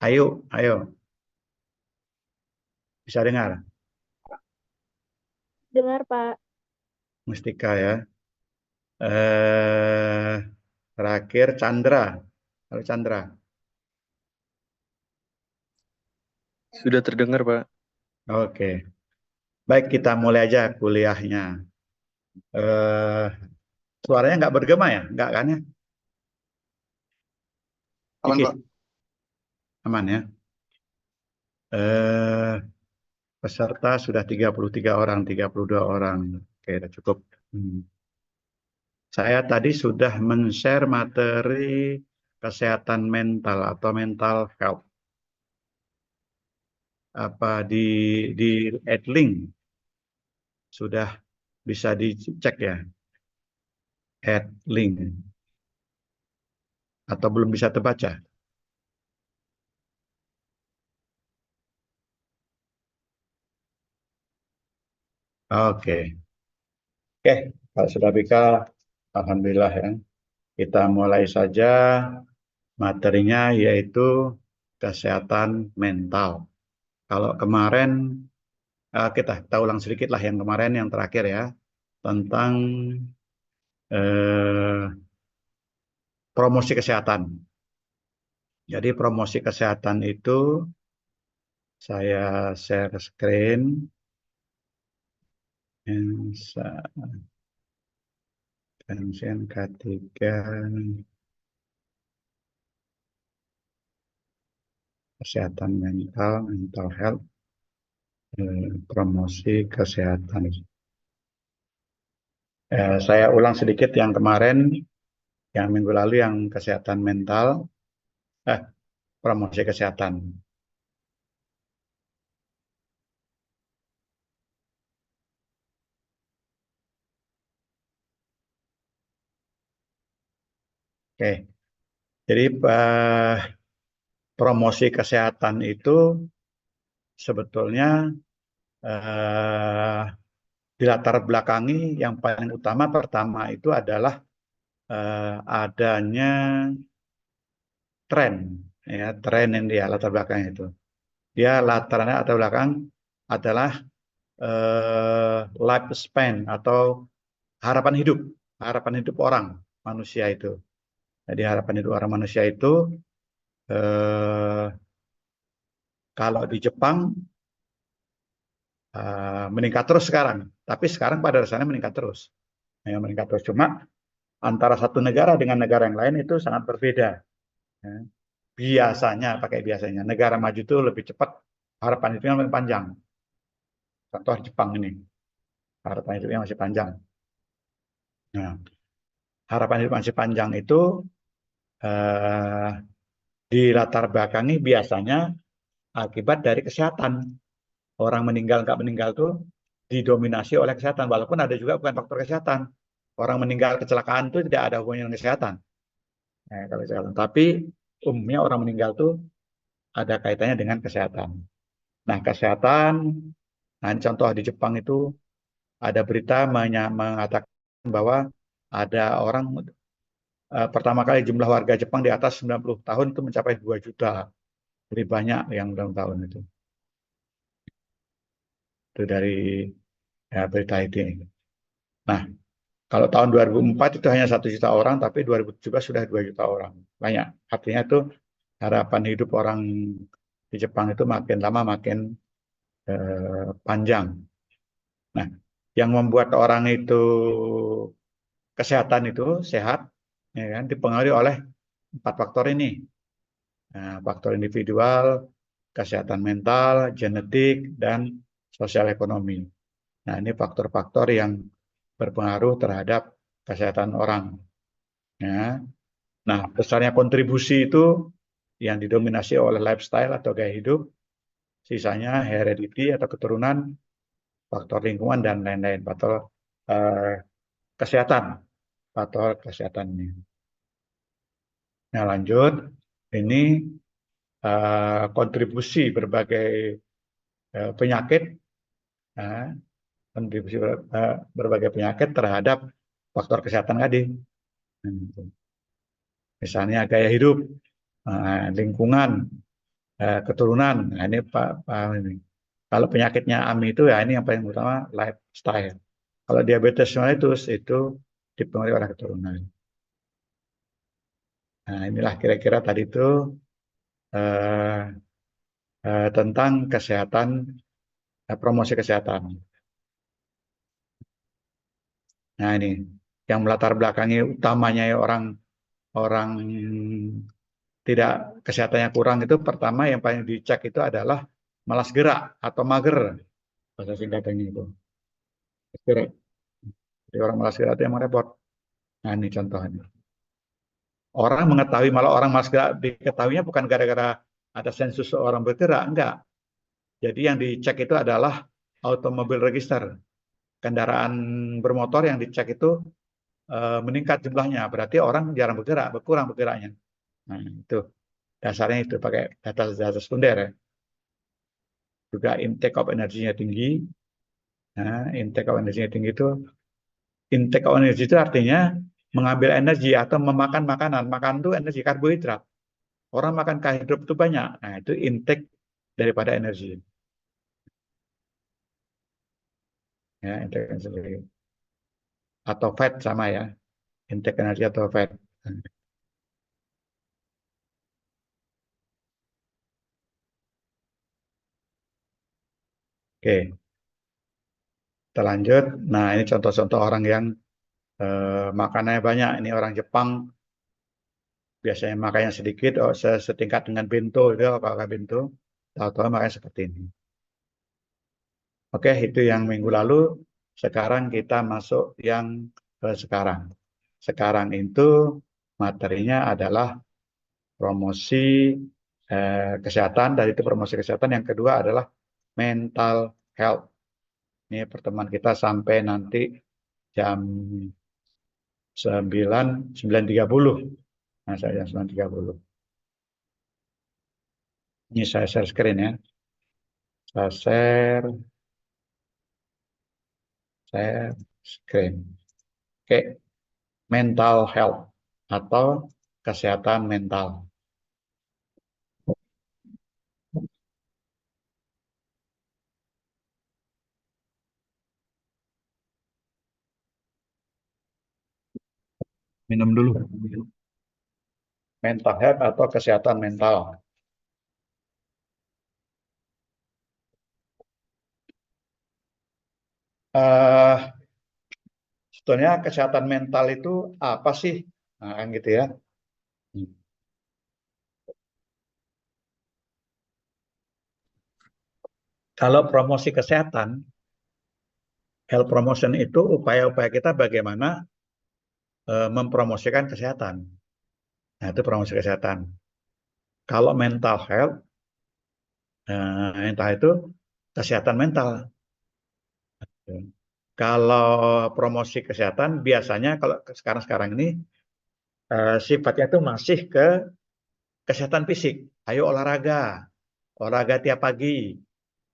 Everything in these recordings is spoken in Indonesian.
Ayo, ayo, bisa dengar? Dengar, Pak. Mustika ya. Eh, Terakhir Chandra. Halo Chandra. Sudah terdengar, Pak. Oke, baik kita mulai aja kuliahnya. Eh, Suaranya nggak bergema ya? Nggak kan ya? Aman, Dikit, Pak. aman ya. Eh, Peserta sudah 33 orang, 32 orang. Oke, udah cukup. Hmm. Saya tadi sudah men-share materi kesehatan mental atau mental health. Apa di add link sudah bisa dicek ya, add link atau belum bisa terbaca? Oke, oke. Kalau sudah bisa, alhamdulillah ya. Kita mulai saja materinya yaitu kesehatan mental. Kalau kemarin kita ulang sedikit lah yang kemarin yang terakhir ya tentang eh, promosi kesehatan. Jadi promosi kesehatan itu saya share screen. Pensiun K3, kesehatan mental, mental health, promosi kesehatan. Saya ulang sedikit yang kemarin, yang minggu lalu yang kesehatan mental, eh, promosi kesehatan. Oke, jadi promosi kesehatan itu sebetulnya eh, di latar belakangi yang paling utama pertama itu adalah adanya tren, ya tren yang dia latar belakang itu. Dia latarnya atau belakang adalah lifespan atau harapan hidup, harapan hidup orang manusia itu. Jadi harapan hidup orang manusia itu eh, kalau di Jepang meningkat terus sekarang, tapi sekarang pada dasarnya meningkat terus, ya, meningkat terus. Cuma antara satu negara dengan negara yang lain itu sangat berbeda. Ya. Biasanya, pakai biasanya, negara maju itu lebih cepat, harapan hidupnya lebih panjang. Contoh Jepang ini, harapan hidupnya masih panjang. Nah, harapan hidup masih panjang itu eh, di latar belakangi biasanya akibat dari kesehatan. Orang meninggal nggak meninggal tuh didominasi oleh kesehatan. Walaupun ada juga bukan faktor kesehatan. Orang meninggal kecelakaan itu tidak ada hubungannya dengan kesehatan. Kalau kesehatan. Tapi umumnya orang meninggal tuh ada kaitannya dengan kesehatan. Nah, kesehatan, nah ini contoh di Jepang itu ada berita mengatakan bahwa ada orang pertama kali jumlah warga Jepang di atas 90 tahun itu mencapai 2 juta. Lebih banyak yang ulang tahun itu. Itu dari berita itu. Nah, kalau tahun 2004 itu hanya 1 juta orang, tapi 2017 sudah 2 juta orang. Banyak. Artinya itu harapan hidup orang di Jepang itu makin lama makin panjang. Nah, yang membuat orang itu kesehatan itu sehat, ya kan, dipengaruhi oleh 4 faktor ini. Nah, faktor individual, kesehatan mental, genetik, dan sosial ekonomi. Nah, ini faktor-faktor yang berpengaruh terhadap kesehatan orang. Ya. Nah, besarnya kontribusi itu yang didominasi oleh lifestyle atau gaya hidup, sisanya heredity atau keturunan, faktor lingkungan, dan lain-lain. Faktor eh, kesehatan, faktor kesehatan ini. Nah, lanjut, ini kontribusi berbagai penyakit, eh, kontribusi berbagai penyakit terhadap faktor kesehatan tadi. Misalnya gaya hidup, lingkungan, keturunan. Nah, ini Pak ini. Kalau penyakitnya AMI itu ya ini yang paling utama lifestyle. Kalau diabetes mellitus itu dipengaruhi oleh keturunan. Nah, inilah kira-kira tadi itu eh, tentang kesehatan, promosi kesehatan. Nah, ini yang melatar belakangi utamanya ya orang orang tidak kesehatannya kurang itu pertama yang paling dicek itu adalah malas gerak atau mager bahasa singkatannya itu. Gerak. Jadi orang malas gerak itu yang repot. Nah, ini contohnya. Orang mengetahui malah orang malas gerak diketahuinya bukan gara-gara ada sensus orang bergerak, enggak. Jadi yang dicek itu adalah automobil register. Kendaraan bermotor yang dicek itu meningkat jumlahnya, berarti orang jarang bergerak, berkurang bergeraknya. Nah, itu dasarnya itu pakai data sekunder ya. Juga intake of energinya tinggi. Nah, intake of energinya tinggi itu intake of energi itu artinya mengambil energi atau memakan makanan. Makan itu energi karbohidrat. Orang makan karbohidrat itu banyak. Nah, itu intake daripada energi. Ya, intake energi. Atau fat sama ya. Intake energi atau fat. Oke, kita lanjut. Nah, ini contoh-contoh orang yang makanannya banyak. Ini orang Jepang biasanya makannya sedikit, oh, setingkat dengan bento itu kalau bento, tahu-tahu makannya seperti ini. Oke, itu yang minggu lalu. Sekarang kita masuk yang ke sekarang. Sekarang itu materinya adalah promosi kesehatan. Dari itu promosi kesehatan. Yang kedua adalah mental health. Ini pertemuan kita sampai nanti jam 9.30. Nah, saya jam 9.30. Ini saya share screen ya. Saya share screen. Oke, mental health atau kesehatan mental. Minum dulu. Mental health atau kesehatan mental. Eh, Sebetulnya kesehatan mental itu apa sih? Nah, kan gitu ya. Kalau promosi kesehatan, health promotion itu upaya-upaya kita bagaimana mempromosikan kesehatan. Nah, itu promosi kesehatan. Kalau mental health, mental itu kesehatan mental. Kalau promosi kesehatan biasanya kalau sekarang-sekarang ini sifatnya itu masih ke kesehatan fisik. Ayo olahraga, olahraga tiap pagi.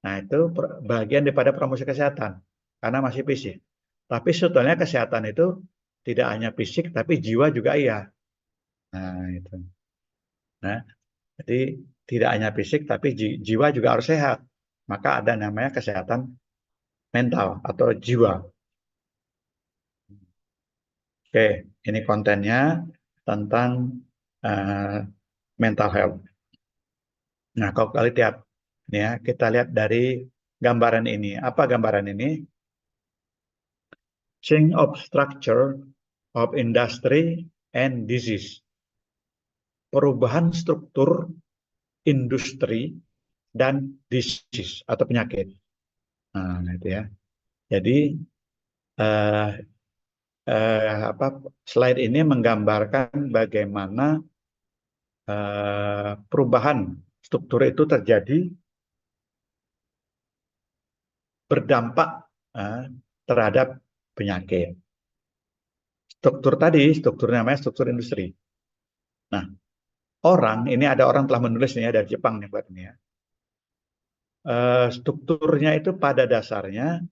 Nah, itu bagian daripada promosi kesehatan karena masih fisik. Tapi sebetulnya kesehatan itu tidak hanya fisik tapi jiwa juga iya. Nah, itu. Nah, jadi tidak hanya fisik tapi jiwa juga harus sehat. Maka ada namanya kesehatan mental atau jiwa. Oke, ini kontennya tentang uh, mental health. Nah, kalau kalian lihat, ini ya, kita lihat dari gambaran ini. Apa gambaran ini? Change of structure of industry and disease. Perubahan struktur industri dan disease atau penyakit. Nah, itu ya. Jadi eh, apa slide ini menggambarkan bagaimana perubahan struktur itu terjadi berdampak terhadap penyakit. Struktur tadi, struktur namanya struktur industri. Nah, ini ada orang telah menulisnya dari Jepang nih buat ini ya. Strukturnya itu pada dasarnya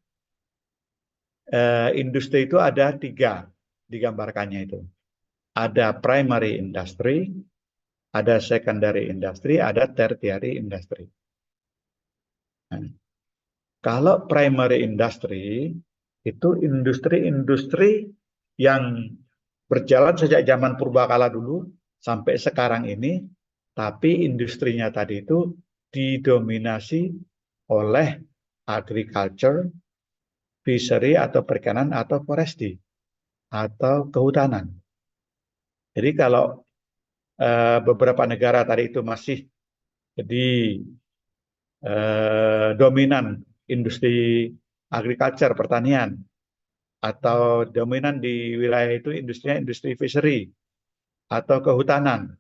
industri itu ada tiga digambarkannya itu. Ada primary industry, ada secondary industry, ada tertiary industry. Nah, kalau primary industry itu industri-industri yang berjalan sejak zaman purbakala dulu sampai sekarang ini, tapi industrinya tadi itu didominasi oleh agriculture, fishery atau perikanan atau forestry atau kehutanan. Jadi kalau beberapa negara tadi itu masih di dominan industri agriculture, pertanian, atau dominan di wilayah itu industrinya industri fishery atau kehutanan.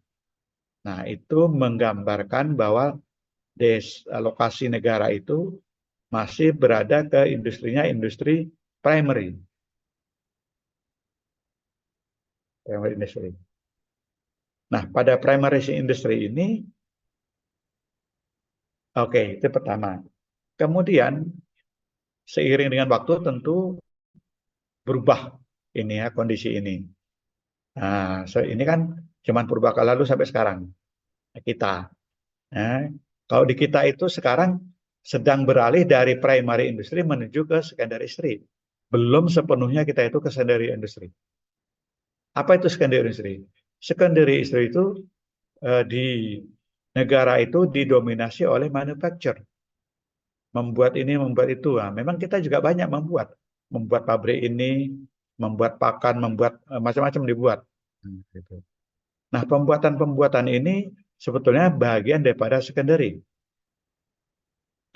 Nah, itu menggambarkan bahwa lokasi negara itu masih berada ke industrinya industri primary. Primary industry. Nah, pada primary industry ini, oke, itu pertama. Kemudian, seiring dengan waktu tentu berubah ini ya, kondisi ini. Nah, ini kan zaman purbakala lalu sampai sekarang kita. Nah, kalau di kita itu sekarang sedang beralih dari primary industry menuju ke secondary industry. Belum sepenuhnya kita itu ke secondary industry. Apa itu secondary industry? Secondary industry itu di negara itu didominasi oleh manufacture. Membuat ini, membuat itu. Nah, memang kita juga banyak membuat pabrik ini, membuat pakan, membuat macam-macam dibuat. Gitu. Nah, pembuatan-pembuatan ini sebetulnya bagian daripada secondary.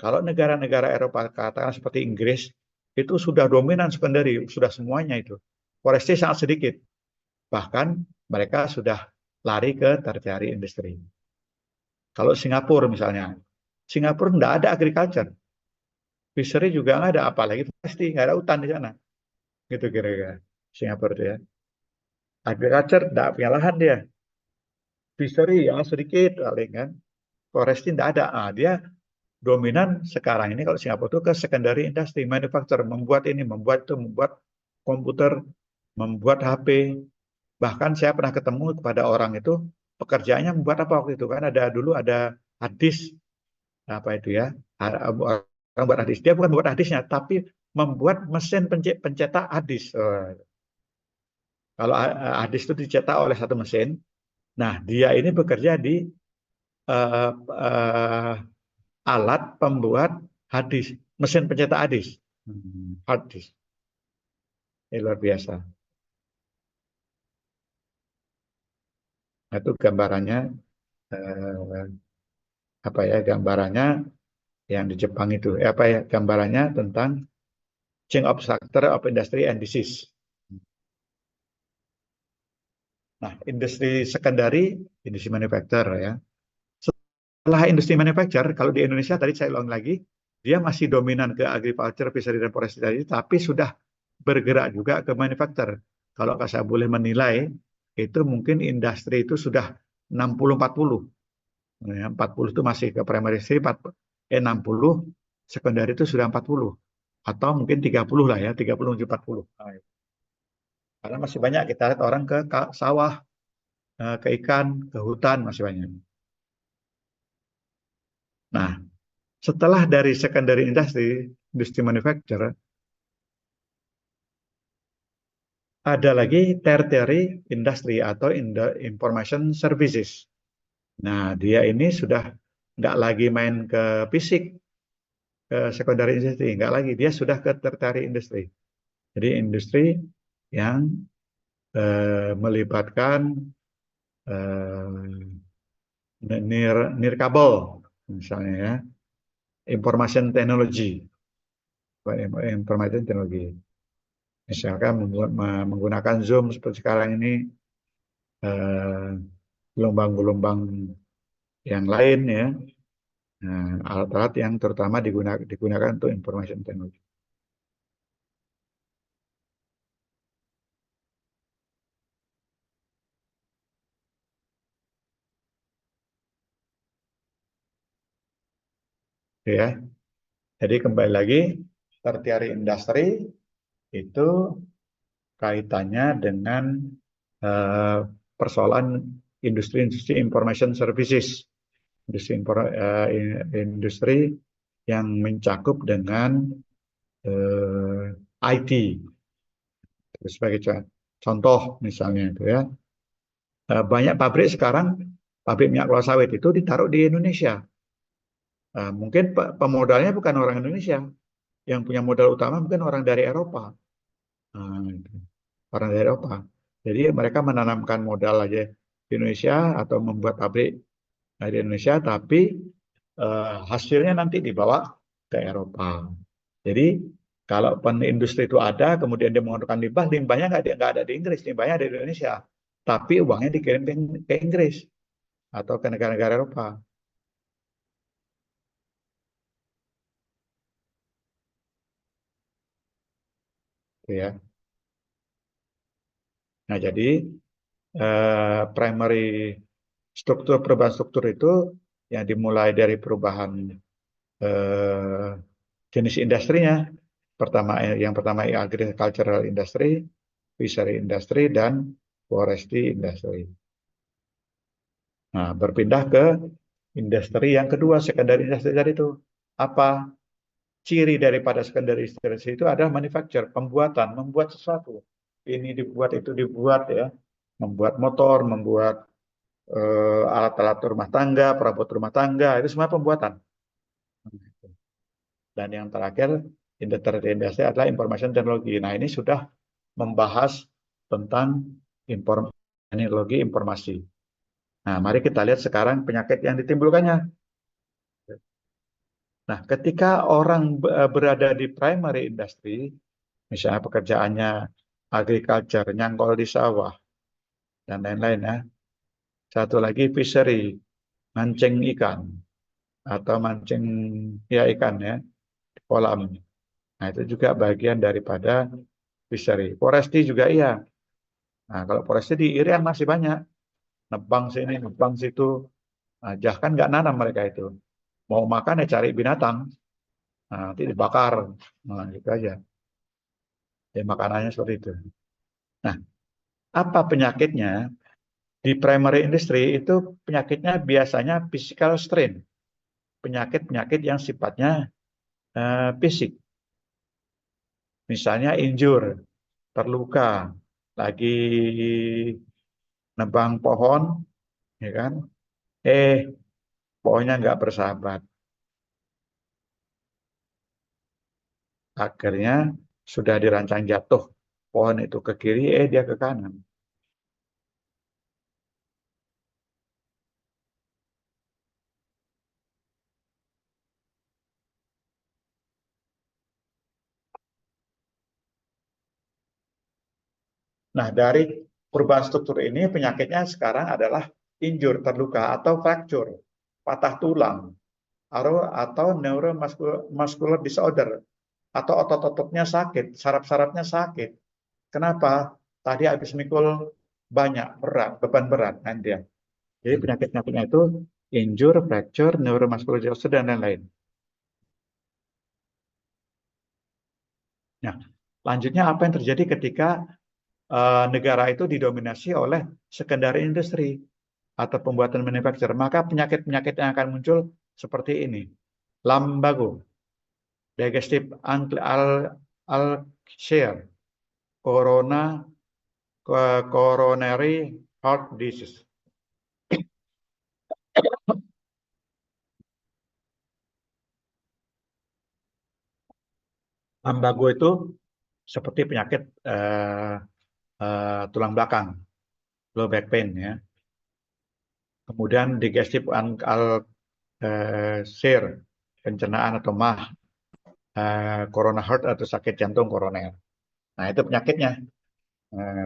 Kalau negara-negara Eropa katakan seperti Inggris, itu sudah dominan secondary, sudah semuanya itu. Forestry sangat sedikit. Bahkan mereka sudah lari ke tertiary industry. Kalau Singapura misalnya, Singapura tidak ada agriculture. Fishery juga nggak ada, apalagi pasti nggak ada hutan di sana. Gitu kira-kira Singapura itu ya. Agriculture tidak punya lahan dia. Fishery ya sedikit paling kan. Forestry tidak ada. Dia dominan sekarang ini kalau Singapura itu ke secondary industry, manufacture, membuat ini, membuat itu, membuat komputer, membuat HP. Bahkan saya pernah ketemu kepada orang itu pekerjaannya membuat apa waktu itu kan dulu ada hadis apa itu ya orang buat hadis. Dia bukan membuat hadisnya tapi membuat mesin pencetak hadis. Kalau hadis itu dicetak oleh satu mesin, nah dia ini bekerja di uh, uh, alat pembuat hadis, mesin pencetak hadis. Hadis. Ini luar biasa. Nah, itu gambarannya apa ya gambarannya yang di Jepang itu apa ya gambarannya tentang chain of structure of industry and disease. Nah, industri secondary, industri manufacture ya. Setelah industri manufacture, kalau di Indonesia tadi saya ulang lagi, dia masih dominan ke agriculture, fishery dan forestry tadi, tapi sudah bergerak juga ke manufacture. Kalau saya boleh menilai, itu mungkin industri itu sudah 60-40. 40 itu masih ke primary industry, 60 secondary itu sudah 40. Atau mungkin 30 lah ya, 30 menuju 40. Karena masih banyak kita lihat orang ke sawah, ke ikan, ke hutan, masih banyak. Nah, setelah dari secondary industry, industri manufacture, ada lagi tertiary industry atau information services. Nah, dia ini sudah nggak lagi main ke fisik, ke secondary industry, nggak lagi. Dia sudah ke tertiary industry. Jadi industri yang melibatkan nirkabel, misalnya ya, information technology, information technology. Misalkan menggunakan Zoom seperti sekarang ini, gelombang-gelombang yang lain ya, alat-alat yang terutama digunakan untuk information technology. Ya, jadi kembali lagi tertiary industry itu kaitannya dengan persoalan industri information services, industri yang mencakup dengan IT. Sebagai contoh misalnya itu ya, banyak pabrik sekarang, pabrik minyak kelapa sawit itu ditaruh di Indonesia. Mungkin pemodalnya bukan orang Indonesia, yang punya modal utama mungkin orang dari Eropa. Orang dari Eropa. Jadi mereka menanamkan modal aja di Indonesia atau membuat pabrik di Indonesia, tapi hasilnya nanti dibawa ke Eropa. Jadi kalau industri itu ada, kemudian dia mengeluarkan limbah, limbahnya nggak ada di Inggris, limbahnya ada di Indonesia. Tapi uangnya dikirim ke Inggris atau ke negara-negara Eropa. Gitu ya. Nah, jadi primary perubahan struktur itu yang dimulai dari perubahan jenis industrinya. Yang pertama agricultural industry, fishery industry, dan forestry industry. Nah, berpindah ke industri yang kedua, secondary industry tadi itu. Apa ciri daripada secondary industry itu adalah manufacture, pembuatan, membuat sesuatu. Ini dibuat, itu dibuat ya. Membuat motor, membuat alat-alat rumah tangga, perabot rumah tangga, itu semua pembuatan. Dan yang terakhir, industri adalah information technology. Nah, ini sudah membahas tentang teknologi informasi. Nah, mari kita lihat sekarang penyakit yang ditimbulkannya. Nah, ketika orang berada di primary industry, misalnya pekerjaannya agriculture, nyangkol di sawah, dan lain-lain ya. Satu lagi fishery, mancing ikan, atau mancing ya ikan ya, di kolam. Nah, itu juga bagian daripada fishery. Forestry juga iya. Nah, kalau forestry di Irian masih banyak. Nebang sini, nebang situ. Nah, kan nggak nanam mereka itu. Mau makan ya cari binatang. Nah, nanti dibakar. Nah, gitu aja. Ya, makanannya seperti itu. Nah, apa penyakitnya? Di primary industry itu penyakitnya biasanya physical strain. Penyakit-penyakit yang sifatnya fisik. Misalnya injure, terluka, lagi nebang pohon, ya kan? Eh, pohonnya nggak bersahabat. Akhirnya sudah dirancang jatuh pohon itu ke kiri, dia ke kanan. Nah, dari perubahan struktur ini penyakitnya sekarang adalah injur, terluka, atau fracture, patah tulang, atau neuromuscular disorder, atau otot-ototnya sakit, saraf-sarafnya sakit. Kenapa? Tadi habis mikul banyak, berat, beban berat. Nah, dia. Jadi penyakit-penyakitnya itu injur, fracture, neuromuscular disorder, dan lain-lain. Nah, lanjutnya apa yang terjadi ketika negara itu didominasi oleh secondary industry atau pembuatan manufacturer, maka penyakit-penyakit yang akan muncul seperti ini. Lumbago, digestive ulcer, coronary heart disease. Lumbago itu seperti penyakit tulang belakang, low back pain ya. Kemudian digestive ulcer, pencernaan atau MAH, corona heart atau sakit jantung koroner. Nah, itu penyakitnya. Nah,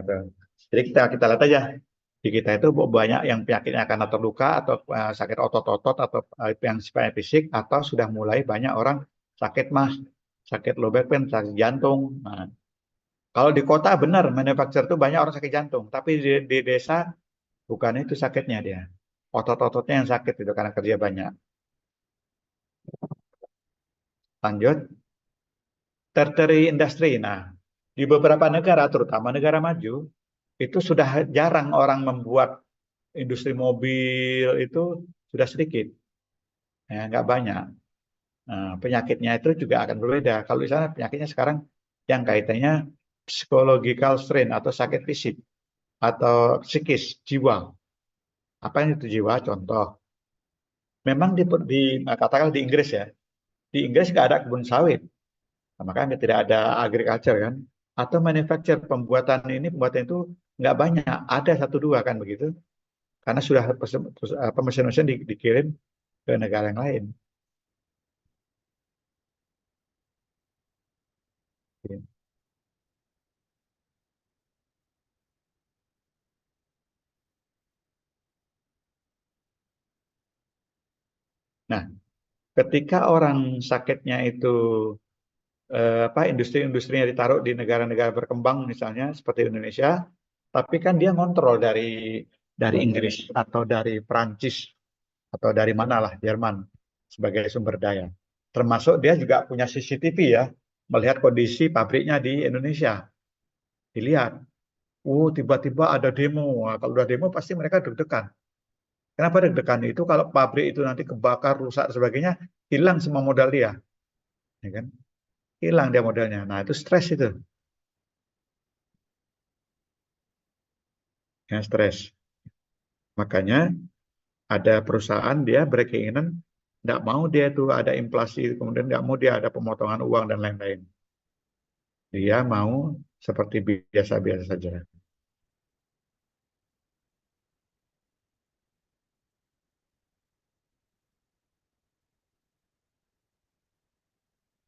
jadi kita lihat aja di kita itu banyak yang penyakitnya karena terluka atau sakit otot-otot atau yang sifatnya fisik, atau sudah mulai banyak orang sakit MAH, sakit low back pain, sakit jantung. Nah, kalau di kota benar manufacturer itu banyak orang sakit jantung, tapi di desa bukan itu sakitnya dia. Otot-ototnya yang sakit itu karena kerja banyak. Lanjut, tertiary industry. Nah, di beberapa negara, terutama negara maju, itu sudah jarang orang membuat industri mobil itu sudah sedikit, ya, nggak banyak. Nah, penyakitnya itu juga akan berbeda. Kalau di sana penyakitnya sekarang yang kaitannya psychological strain atau sakit fisik atau psikis, jiwa. Apa yang itu jiwa? Contoh, memang katakanlah di Inggris ya, di Inggris nggak ada kebun sawit, nah, makanya tidak ada agriculture kan, atau manufacture pembuatan itu nggak banyak, ada satu dua kan begitu, karena sudah mesin-mesin dikirim ke negara yang lain. Nah, ketika orang sakitnya itu industri-industrinya ditaruh di negara-negara berkembang misalnya seperti Indonesia, tapi kan dia ngontrol dari Inggris atau dari Perancis atau dari manalah Jerman sebagai sumber daya. Termasuk dia juga punya CCTV ya, melihat kondisi pabriknya di Indonesia. Dilihat, tiba-tiba ada demo. Nah, kalau udah demo pasti mereka deg-degan. Kenapa deg-degan itu? Kalau pabrik itu nanti kebakar, rusak dan sebagainya, hilang semua modal dia, ya kan? Hilang dia modalnya. Nah, itu stres itu, ya stres. Makanya ada perusahaan dia berkeinginan nggak mau dia itu ada inflasi, kemudian nggak mau dia ada pemotongan uang dan lain-lain. Dia mau seperti biasa-biasa saja.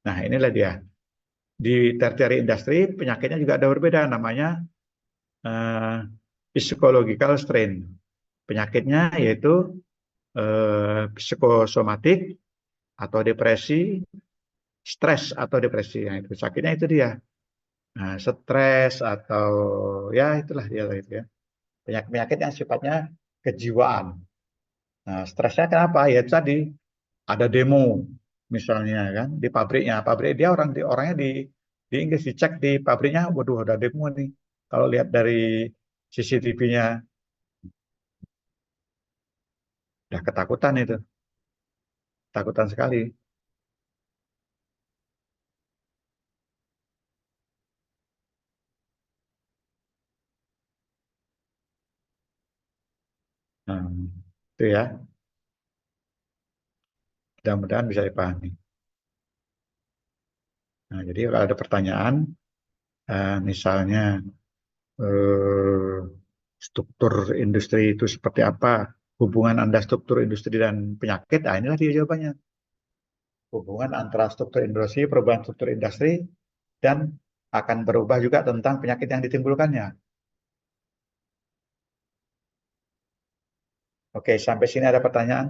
Nah, inilah dia. Di tertiary industry penyakitnya juga ada berbeda, namanya eh, psychological strain. Penyakitnya yaitu psikosomatik atau depresi, stres atau depresi. Nah, itu sakitnya itu dia. Nah, stres atau ya itulah dia itu ya. Penyakit-penyakit yang sifatnya kejiwaan. Nah, stresnya kenapa? Ya tadi ada demo misalnya kan di pabriknya. Pabrik dia orangnya di Inggris, dicek di pabriknya, waduh ada demo nih. Kalau lihat dari CCTV-nya udah ketakutan itu, ketakutan sekali. Nah, itu ya, mudah-mudahan bisa dipahami. Nah, jadi kalau ada pertanyaan, misalnya eh, struktur industri itu seperti apa, hubungan Anda struktur industri dan penyakit, nah inilah dia jawabannya. Hubungan antara struktur industri, perubahan struktur industri, dan akan berubah juga tentang penyakit yang ditimbulkannya. Oke, sampai sini ada pertanyaan?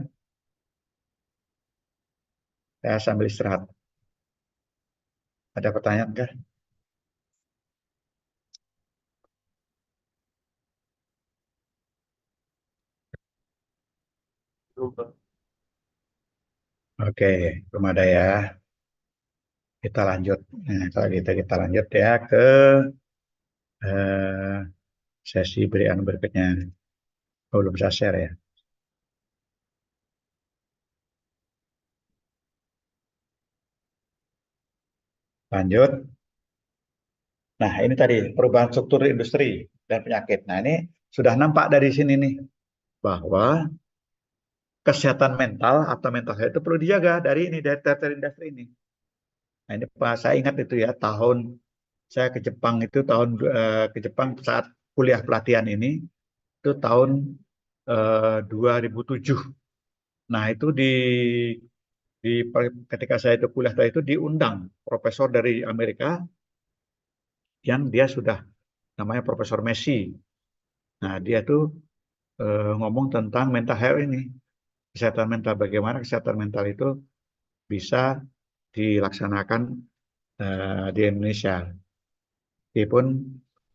Saya sambil istirahat. Ada pertanyaan enggak? Oke, belum ada ya. Kita lanjut. Nah, kalau gitu kita lanjut ya ke eh, sesi berian berikutnya. Oh, belum bisa share ya. Lanjut. Nah, ini tadi perubahan struktur industri dan penyakit. Nah, ini sudah nampak dari sini nih bahwa kesehatan mental atau mental health itu perlu dijaga dari tertiary industri ini. Nah, ini Pak, saya ingat itu ya tahun saya ke Jepang itu ke Jepang saat kuliah pelatihan ini itu tahun 2007. Nah, itu di ketika saya itu kuliah tadi itu diundang profesor dari Amerika yang dia sudah namanya Profesor Messi. Nah, dia tuh ngomong tentang mental health ini, kesehatan mental, bagaimana kesehatan mental itu bisa dilaksanakan di Indonesia. Meskipun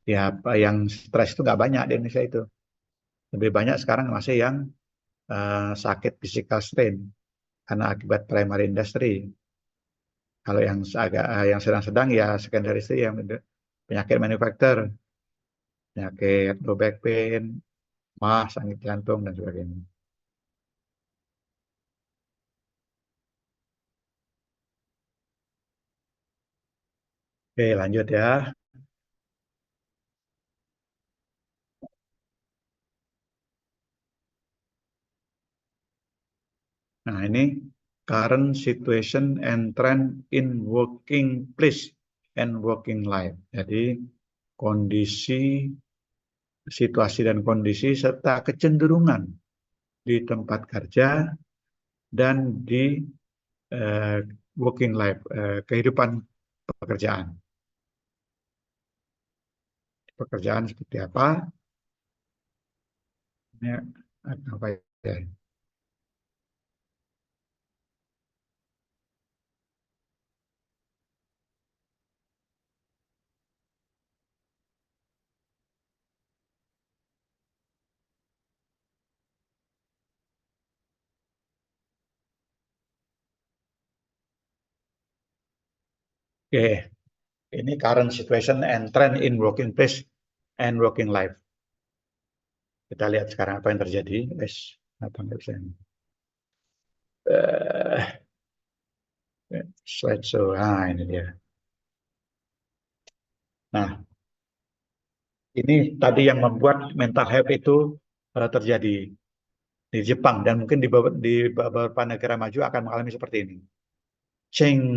ya apa yang stres itu nggak banyak di Indonesia itu. Lebih banyak sekarang masih yang sakit physical strain karena akibat primary industry. Kalau yang agak yang sedang-sedang ya secondary industry yang penyakit manufacturer, penyakit low back pain, mah, sakit jantung dan sebagainya. Oke, lanjut ya. Nah, ini current situation and trend in working place and working life. Jadi, kondisi, situasi dan kondisi serta kecenderungan di tempat kerja dan di eh, working life, kehidupan pekerjaan. Pekerjaan seperti apa? Ini apa ya? Oke, ini current situation and trend in working place and working life. Kita lihat sekarang apa yang terjadi. Wes, apa nggak bisa ini? Eh, slideshow. Nah, ini dia. Nah, ini tadi yang membuat mental health itu terjadi di Jepang dan mungkin di beberapa negara maju akan mengalami seperti ini. Change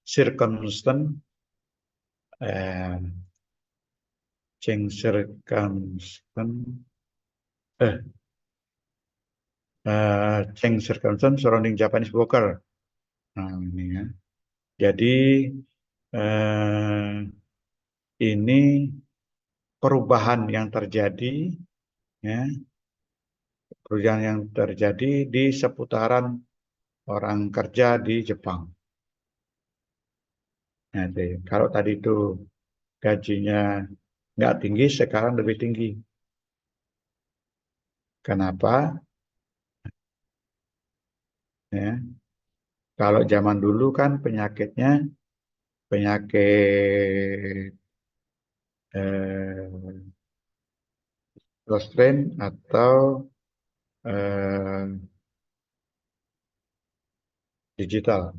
circumstance, eh, change circumstance, eh, change circumstance surrounding Japanese worker. Nah, ini ya. Jadi eh, ini perubahan yang terjadi, ya, perubahan yang terjadi di seputaran orang kerja di Jepang. Nah, kalau tadi itu gajinya nggak tinggi, sekarang lebih tinggi. Kenapa? Ya, kalau zaman dulu kan penyakitnya penyakit strain atau eh, digital.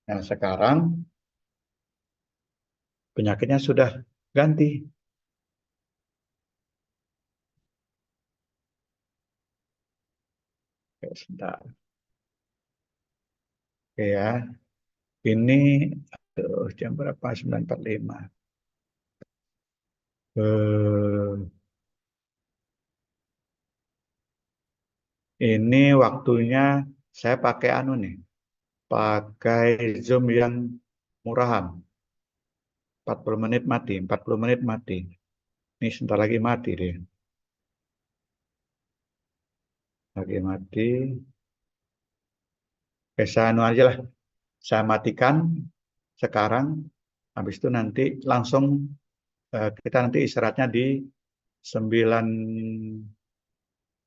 Nah, sekarang penyakitnya sudah ganti. Oke, sebentar. Oke ya, ini jam berapa? 9.45. Eh, ini waktunya saya pakai anu nih, pakai Zoom yang murahan. 40 menit mati, 40 menit mati. Ini sebentar lagi mati deh. Lagi mati. Saya anu aja lah. Saya matikan sekarang. Habis itu nanti langsung kita nanti istirahatnya di 9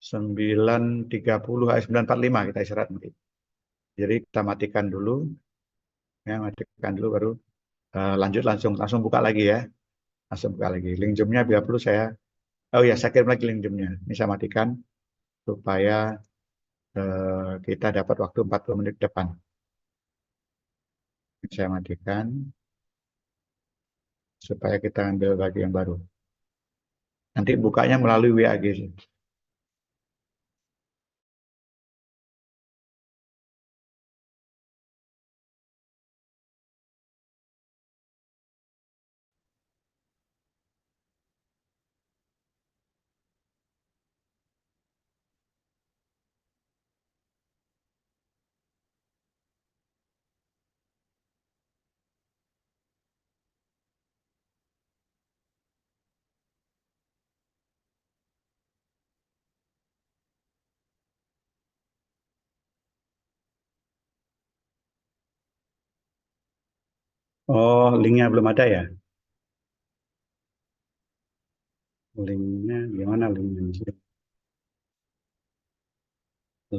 9.30 9.45 kita istirahat nanti. Jadi kita matikan dulu, ya matikan dulu baru lanjut langsung langsung buka lagi ya, langsung buka lagi. Link Zoom-nya bila perlu saya, oh ya saya kirim lagi link Zoom-nya. Ini saya matikan supaya kita dapat waktu 40 menit depan. Saya matikan supaya kita ambil lagi yang baru. Nanti bukanya melalui WAG sih. Oh, linknya belum ada ya? Linknya gimana linknya?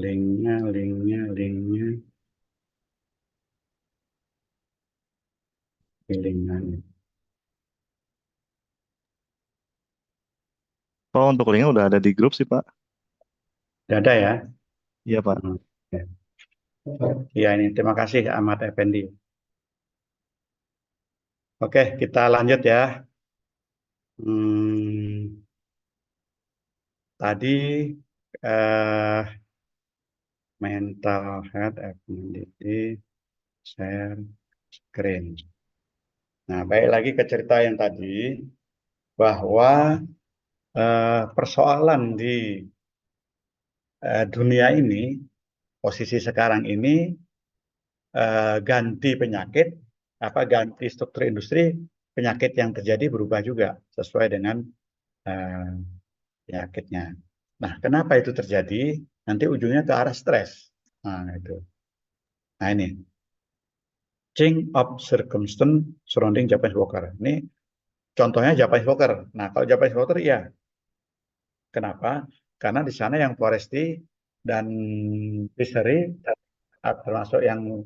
Linknya. Linknya. Oh, untuk linknya udah ada di grup sih, Pak. Tidak ada ya? Iya, Pak. Hmm. Iya ini, terima kasih Ahmad Effendi. Oke, kita lanjut ya. Hmm, tadi eh, mental health, immunity, share screen. Nah, baik lagi ke cerita yang tadi bahwa persoalan di dunia ini, posisi sekarang ini ganti penyakit, ganti struktur industri, penyakit yang terjadi berubah juga sesuai dengan eh, penyakitnya. Nah, kenapa itu terjadi? Nanti ujungnya ke arah stres. Nah, itu. Nah, ini change of circumstance surrounding Japanese walker. Ini contohnya Japanese walker. Nah, kalau Japanese walker, iya. Kenapa? Karena di sana yang forestry dan fishery termasuk yang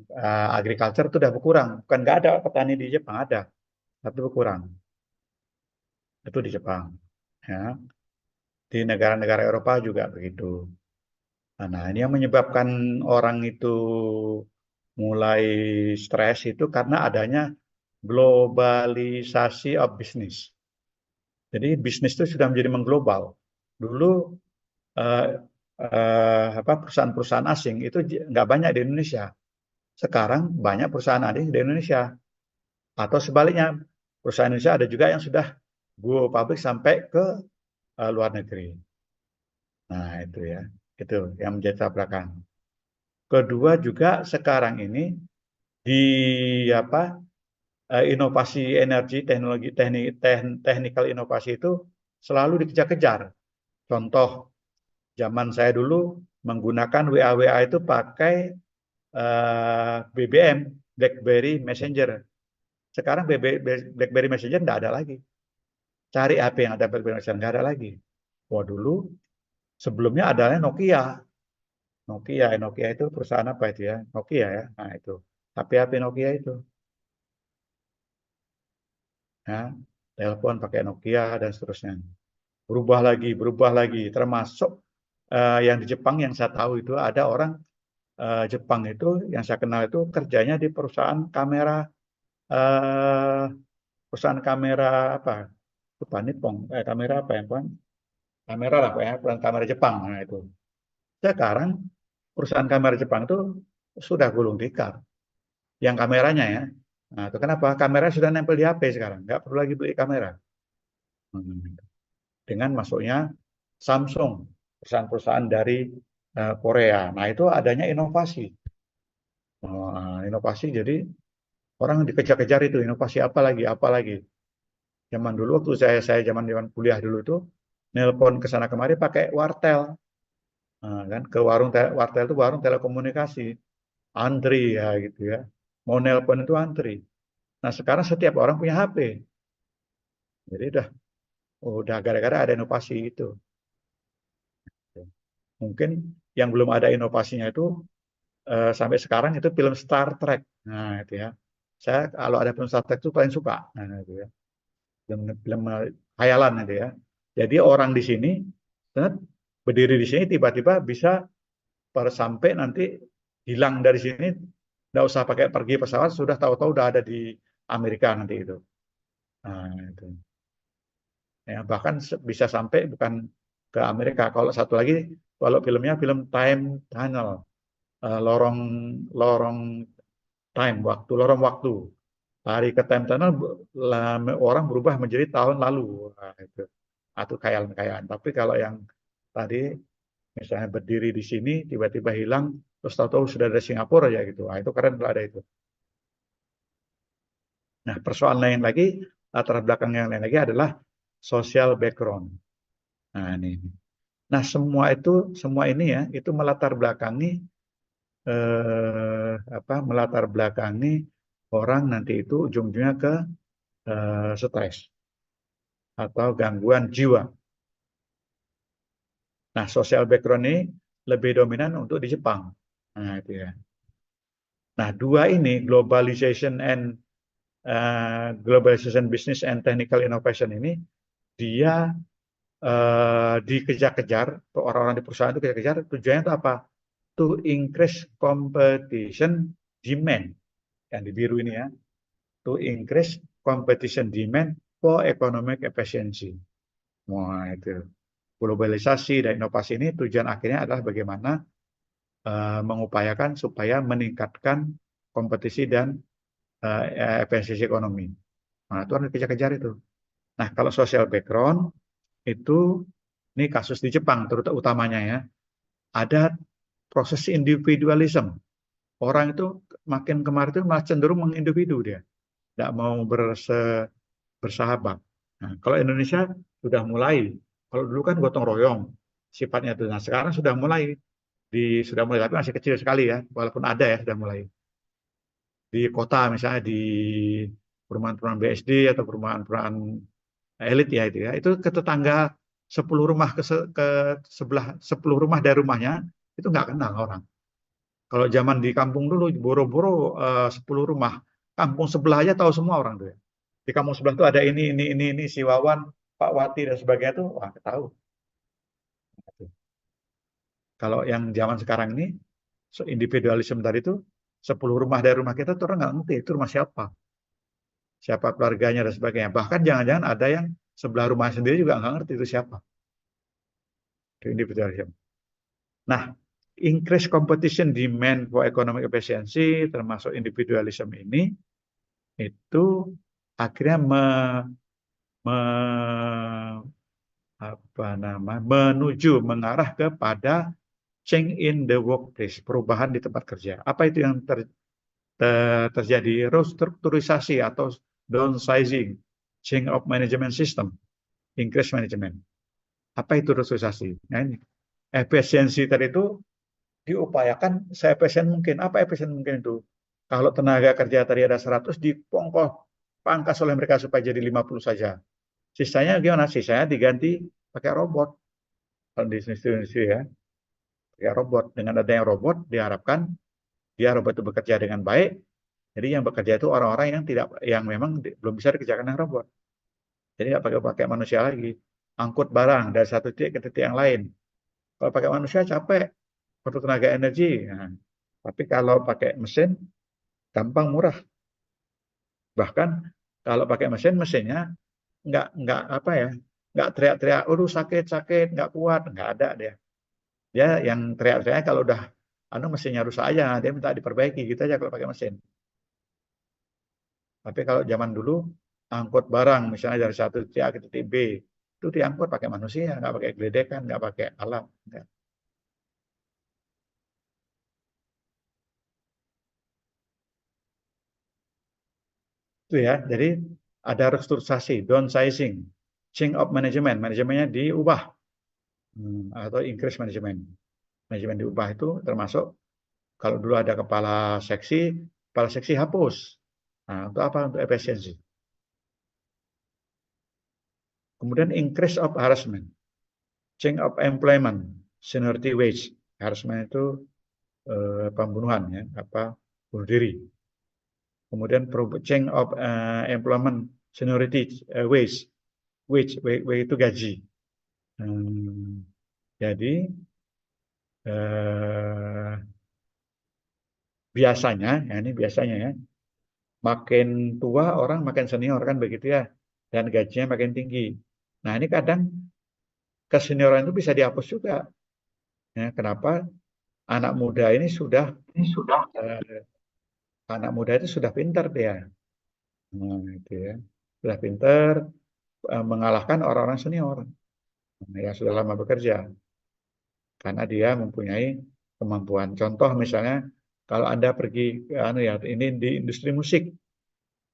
agriculture itu sudah berkurang. Bukan nggak ada petani di Jepang, ada, tapi berkurang. Itu di Jepang. Ya. Di negara-negara Eropa juga begitu. Nah, ini yang menyebabkan orang itu mulai stres itu karena adanya globalisasi of business. Jadi bisnis itu sudah menjadi mengglobal. Dulu eh, perusahaan-perusahaan asing itu nggak banyak di Indonesia. Sekarang banyak perusahaan asing di Indonesia. Atau sebaliknya, perusahaan Indonesia ada juga yang sudah go public sampai ke luar negeri. Nah, itu ya. Itu yang menjadi tabrakan. Kedua juga sekarang ini di apa inovasi energi, teknologi, technical inovasi itu selalu dikejar-kejar. Contoh, zaman saya dulu menggunakan WA itu pakai BBM, BlackBerry Messenger. Sekarang BlackBerry Messenger tidak ada lagi. Cari HP yang ada BlackBerry Messenger, nggak ada lagi. Wah, dulu sebelumnya adanya Nokia. Nokia itu perusahaan apa itu ya? Nokia ya. Nah, itu. HP-HP Nokia itu. Ya, telepon pakai Nokia dan seterusnya. Berubah lagi. Termasuk yang di Jepang yang saya tahu itu ada orang Jepang itu yang saya kenal itu kerjanya di eh, perusahaan kamera apa? Lupa Nippon, kamera apa ya, Bang? Kamera lah, Pak ya, perusahaan kamera Jepang. Nah, itu. Sekarang perusahaan kamera Jepang itu sudah gulung tikar. Yang kameranya ya. Nah, itu kenapa? Kamera sudah nempel di HP sekarang. Nggak perlu lagi beli kamera. Dengan masuknya Samsung, perusahaan-perusahaan dari Korea. Nah, itu adanya inovasi. Inovasi jadi orang dikejar-kejar itu inovasi apa lagi. Zaman dulu waktu saya zaman kuliah dulu itu nelpon ke sana kemari pakai wartel. Nah, kan ke wartel itu warung telekomunikasi. Antri ya gitu ya. Mau nelpon itu antri. Nah, sekarang setiap orang punya HP. Jadi udah gara-gara ada inovasi itu. Mungkin yang belum ada inovasinya itu sampai sekarang itu film Star Trek. Nah, itu ya. Saya kalau ada film Star Trek itu paling suka. Nah, itu ya. Film khayalan itu ya. Jadi orang di sini berdiri di sini tiba-tiba bisa sampai nanti hilang dari sini, nggak usah pakai pergi pesawat, sudah tahu-tahu udah ada di Amerika nanti itu. Nah, itu. Ya, bahkan bisa sampai bukan ke Amerika. Kalau satu lagi, kalau filmnya film Time Tunnel, lorong lorong time waktu, lorong waktu. Lari ke time tunnel, orang berubah menjadi tahun lalu. Nah, itu. Atau khayalan-khayalan. Tapi kalau yang tadi misalnya berdiri di sini tiba-tiba hilang terus tahu-tahu sudah ada Singapura ya gitu. Nah, itu keren kalau ada itu. Nah, persoalan lain lagi, latar belakang yang lain lagi adalah social background. Nah, ini. Nah, semua ini ya, itu melatar belakangi melatar belakangi orang nanti itu ujung-ujungnya ke stres atau gangguan jiwa. Nah, social background ini lebih dominan untuk di Jepang. Nah, itu ya. Nah, dua ini globalization business and technical innovation ini dia dikejar-kejar, orang-orang di perusahaan itu kejar-kejar, tujuannya itu apa? To increase competition demand, yang di biru ini ya, to increase competition demand for economic efficiency. Wah, itu globalisasi dan inovasi ini tujuan akhirnya adalah bagaimana mengupayakan supaya meningkatkan kompetisi dan efisiensi ekonomi. Nah, itu harus dikejar-kejar itu. Nah, kalau social background itu, ini kasus di Jepang terutama utamanya ya, ada proses individualism. Orang itu makin kemarin itu malah cenderung mengindividu dia, tidak mau bersahabat. Nah, kalau Indonesia sudah mulai, kalau dulu kan gotong royong sifatnya itu. Nah, sekarang sudah mulai tapi masih kecil sekali ya, walaupun ada ya sudah mulai di kota misalnya di perumahan-perumahan BSD atau perumahan-perumahan elit ya itu ke tetangga 10 rumah ke sebelah 10 rumah dari rumahnya itu nggak kenal orang. Kalau zaman di kampung dulu boro-boro 10 rumah, kampung sebelah aja tahu semua orang tuh ya. Di kampung sebelah tuh ada ini si Wawan, Pak Wati dan sebagainya tuh wah tahu. Kalau yang zaman sekarang ini individualisme tadi itu 10 rumah dari rumah kita tuh orang nggak ngerti itu rumah siapa, siapa keluarganya dan sebagainya. Bahkan jangan-jangan ada yang sebelah rumah sendiri juga nggak ngerti itu siapa. Itu individualisme. Nah, increase competition demand for economic efficiency termasuk individualism ini itu akhirnya me, menuju mengarah kepada change in the workplace, perubahan di tempat kerja. Apa itu yang terjadi? Restrukturisasi atau downsizing, change of management system, increase management. Apa itu restrukturisasi? Nah, ini efisiensi tadi itu diupayakan seefisien mungkin. Apa efisien mungkin itu? Kalau tenaga kerja tadi ada 100, pangkas oleh mereka supaya jadi 50 saja. Sisanya gimana? Sisanya diganti pakai robot. Kalau di industri ya, pakai robot. Dengan adanya robot, diharapkan robot itu bekerja dengan baik. Jadi yang bekerja itu orang-orang yang memang belum bisa dikerjakan dengan robot. Jadi nggak pakai manusia lagi. Angkut barang dari satu titik ke titik yang lain. Kalau pakai manusia capek, perlu tenaga energi. Nah, tapi kalau pakai mesin, gampang, murah. Bahkan kalau pakai mesinnya nggak apa ya, nggak teriak-teriak, udah sakit, nggak kuat, nggak ada dia. Dia yang teriak-teriak kalau udah mesinnya rusak aja, dia minta diperbaiki gitu aja kalau pakai mesin. Tapi kalau zaman dulu angkut barang misalnya dari satu titik A ke titik B itu diangkut pakai manusia, nggak pakai geledekan, nggak pakai alat. Enggak. Itu ya, jadi ada restrukturisasi, downsizing, change of management, manajemennya diubah atau increase management. Manajemen diubah itu termasuk kalau dulu ada kepala seksi hapus. Nah, untuk apa? Untuk efisiensi. Kemudian increase of harassment, change of employment, seniority wage. Harassment itu pembunuhan ya, bunuh diri. Kemudian change of employment, seniority wage itu gaji. Jadi biasanya, ya ini biasanya ya, makin tua orang makin senior kan begitu ya, dan gajinya makin tinggi. Nah ini kadang kesenioran itu bisa dihapus juga. Ya, kenapa? Anak muda ini anak muda itu sudah pintar dia, nah, itu ya, sudah pintar mengalahkan orang-orang senior yang sudah lama bekerja, karena dia mempunyai kemampuan. Contoh misalnya, kalau Anda pergi ini di industri musik,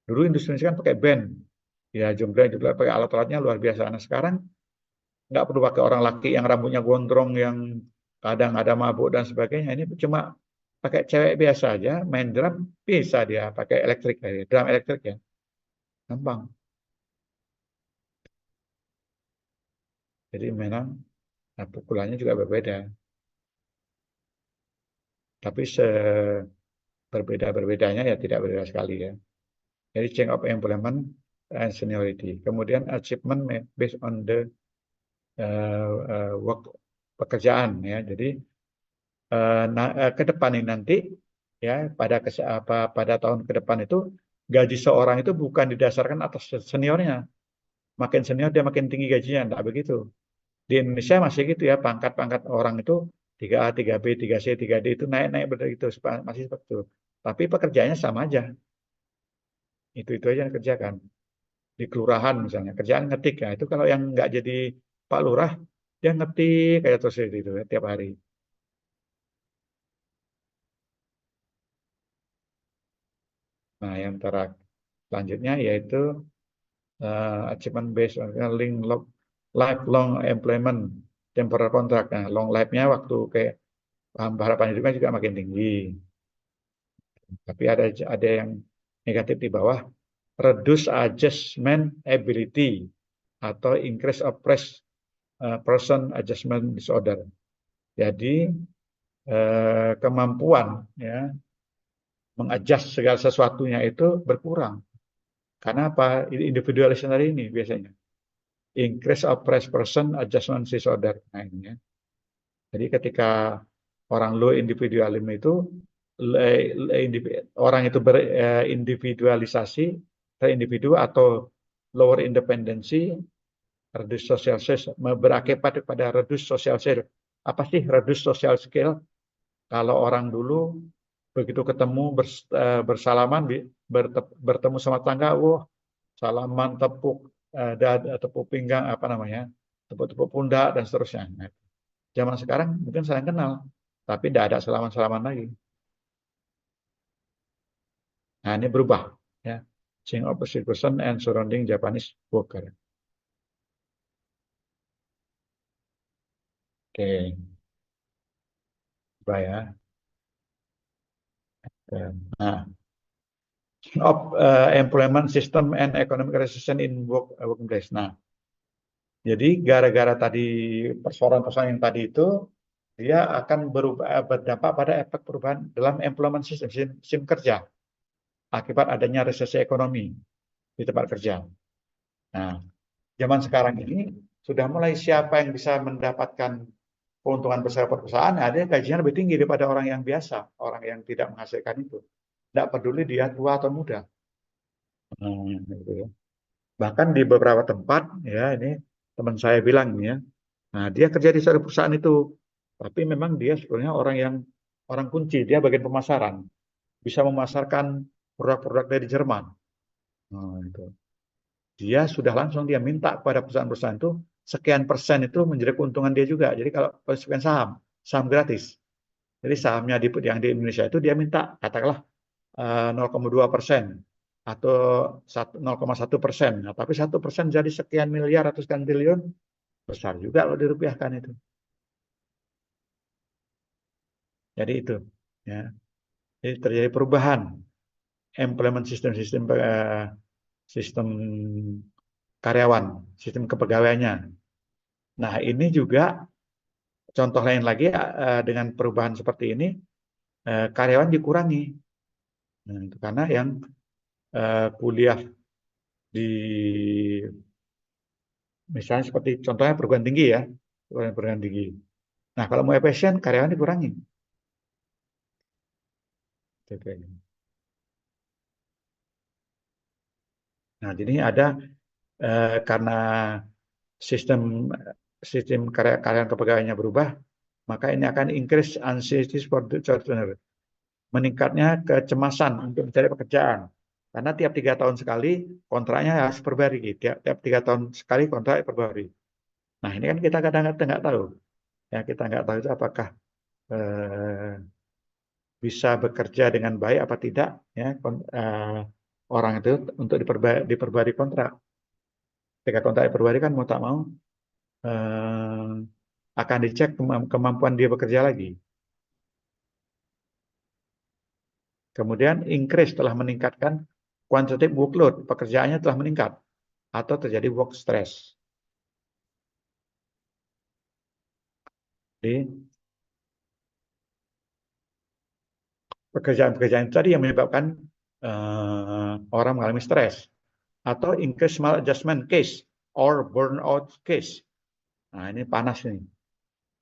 dulu industri musik kan pakai band, ya jumlah pakai alat-alatnya luar biasa. Nah sekarang nggak perlu pakai orang laki yang rambutnya gondrong, yang kadang ada mabuk dan sebagainya. Ini cuma pakai cewek biasa aja, main drum bisa dia pakai elektrik, drum elektrik ya, gampang. Jadi memang pukulannya juga berbeda, tapi berbedanya ya tidak berbeda sekali ya. Jadi change of employment and seniority. Kemudian achievement based on the work pekerjaan ya. Jadi ke depan ini nanti ya pada tahun ke depan itu gaji seorang itu bukan didasarkan atas seniornya. Makin senior dia makin tinggi gajinya, enggak begitu. Di Indonesia masih gitu ya, pangkat-pangkat orang itu 3A, 3B, 3C, 3D itu naik-naik begitu, masih seperti itu. Tapi pekerjaannya sama aja. Itu aja yang kerjakan. Di kelurahan misalnya, kerjaan ngetik ya. Itu kalau yang nggak jadi Pak Lurah, dia ngetik kayak terus itu ya, tiap hari. Nah, yang selanjutnya yaitu achievement based link lifelong employment temporary contract. Nah, long life-nya waktu kayak harapan hidupnya juga makin tinggi. Tapi ada yang negatif di bawah, reduce adjustment ability atau increase of person adjustment disorder. Jadi kemampuan ya mengadjust segala sesuatunya itu berkurang. Karena apa? Individualisme tadi ini biasanya. Increase of person adjustment disorder. Nah, ini ya. Jadi ketika orang low individualism itu orang itu berindividualisasi terindividu atau lower independency, reduce social skill, berakibat pada reduce social skill. Apa sih reduce social skill? Kalau orang dulu begitu ketemu bersalaman bertemu sama tangga, wah salaman tepuk pinggang apa namanya, tepuk pundak dan seterusnya. Nah, zaman sekarang mungkin saling kenal, tapi tidak ada salaman-salaman lagi. Nah, ini berubah ya. Seeing opposite person and surrounding Japanese worker. Oke, baik ya. Nah, of employment system and economic recession in workplace. Nah, jadi gara-gara tadi persoalan-persoalan yang tadi itu, dia akan berdampak pada efek perubahan dalam employment system, sistem kerja, akibat adanya resesi ekonomi di tempat kerja. Nah, zaman sekarang ini sudah mulai siapa yang bisa mendapatkan keuntungan besar perusahaan, ada gajinya lebih tinggi daripada orang yang biasa, orang yang tidak menghasilkan itu. Tidak peduli dia tua atau muda. Gitu ya. Bahkan di beberapa tempat, ya ini teman saya bilang ya, nah dia kerja di satu perusahaan itu, tapi memang dia sebenarnya orang kunci, dia bagian pemasaran, bisa memasarkan produk-produk dari Jerman. Nah, itu. Dia sudah langsung dia minta kepada perusahaan-perusahaan itu sekian persen itu menjadi keuntungan dia juga. Jadi kalau sekian saham, saham gratis. Jadi sahamnya yang di Indonesia itu dia minta katakanlah 0,2% atau 0,1%. Nah, tapi 1% jadi sekian miliar atau sekian triliun, besar juga kalau dirupiahkan itu. Jadi itu, ya. Jadi terjadi perubahan implement sistem karyawan, sistem kepegawaiannya. Nah, ini juga contoh lain lagi dengan perubahan seperti ini, karyawan dikurangi. Nah, itu karena yang kuliah di misalnya seperti contohnya perguruan tinggi ya, perguruan tinggi. Nah, kalau mau efisien, karyawan dikurangi. Nah, jadi ada karena sistem sistem karyawan kepegawaiannya berubah, maka ini akan increase anxiety for the entrepreneur. Meningkatnya kecemasan untuk mencari pekerjaan. Karena tiap 3 tahun sekali kontraknya harus perbarui. Tiap 3 tahun sekali kontrak perbarui. Nah, ini kan kita kadang-kadang nggak tahu. Ya, kita nggak tahu itu apakah bisa bekerja dengan baik apa tidak ya orang itu untuk diperbarui kontrak. Ketika kontrak diperbarui kan mau tak mau akan dicek kemampuan dia bekerja lagi. Kemudian increase telah meningkatkan quantitative workload, pekerjaannya telah meningkat atau terjadi work stress. Jadi pekerjaan-pekerjaan tadi yang menyebabkan orang mengalami stres atau increase maladjustment case or burnout case. Nah, ini panas nih.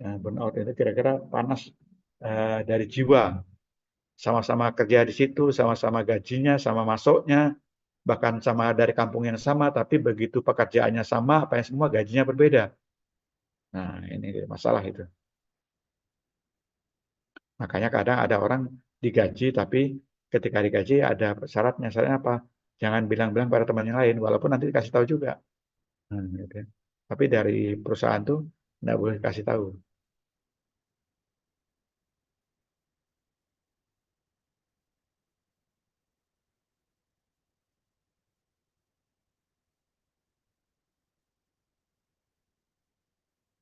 Nah, burnout itu kira-kira panas dari jiwa. Sama-sama kerja di situ, sama-sama gajinya, sama masuknya, bahkan sama dari kampung yang sama, tapi begitu pekerjaannya sama, apa yang semua gajinya berbeda. Nah, ini masalah itu. Makanya kadang ada orang digaji, tapi ketika digaji ada syaratnya. Syaratnya apa? Jangan bilang-bilang pada teman yang lain, walaupun nanti dikasih tahu juga. Nah, gitu ya. Tapi dari perusahaan tuh nggak boleh kasih tahu.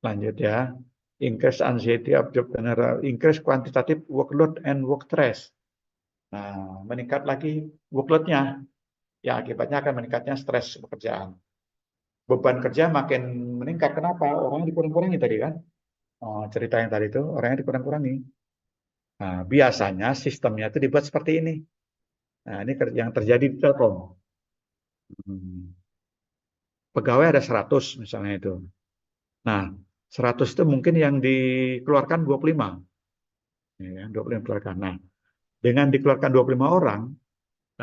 Lanjut ya. Increase anxiety of job general, increase quantitative workload and work stress. Nah, meningkat lagi workload-nya. Ya, akibatnya akan meningkatnya stres pekerjaan. Beban kerja makin meningkat. Kenapa? Orangnya dikurang-kurangi tadi kan. Oh, cerita yang tadi itu orangnya dikurang-kurangi. Nah, biasanya sistemnya itu dibuat seperti ini. Nah, ini yang terjadi di Telkom. Hmm. Pegawai ada 100 misalnya itu. Nah, 100 itu mungkin yang dikeluarkan 25. Ya, 25 dikeluarkan. Nah, dengan dikeluarkan 25 orang,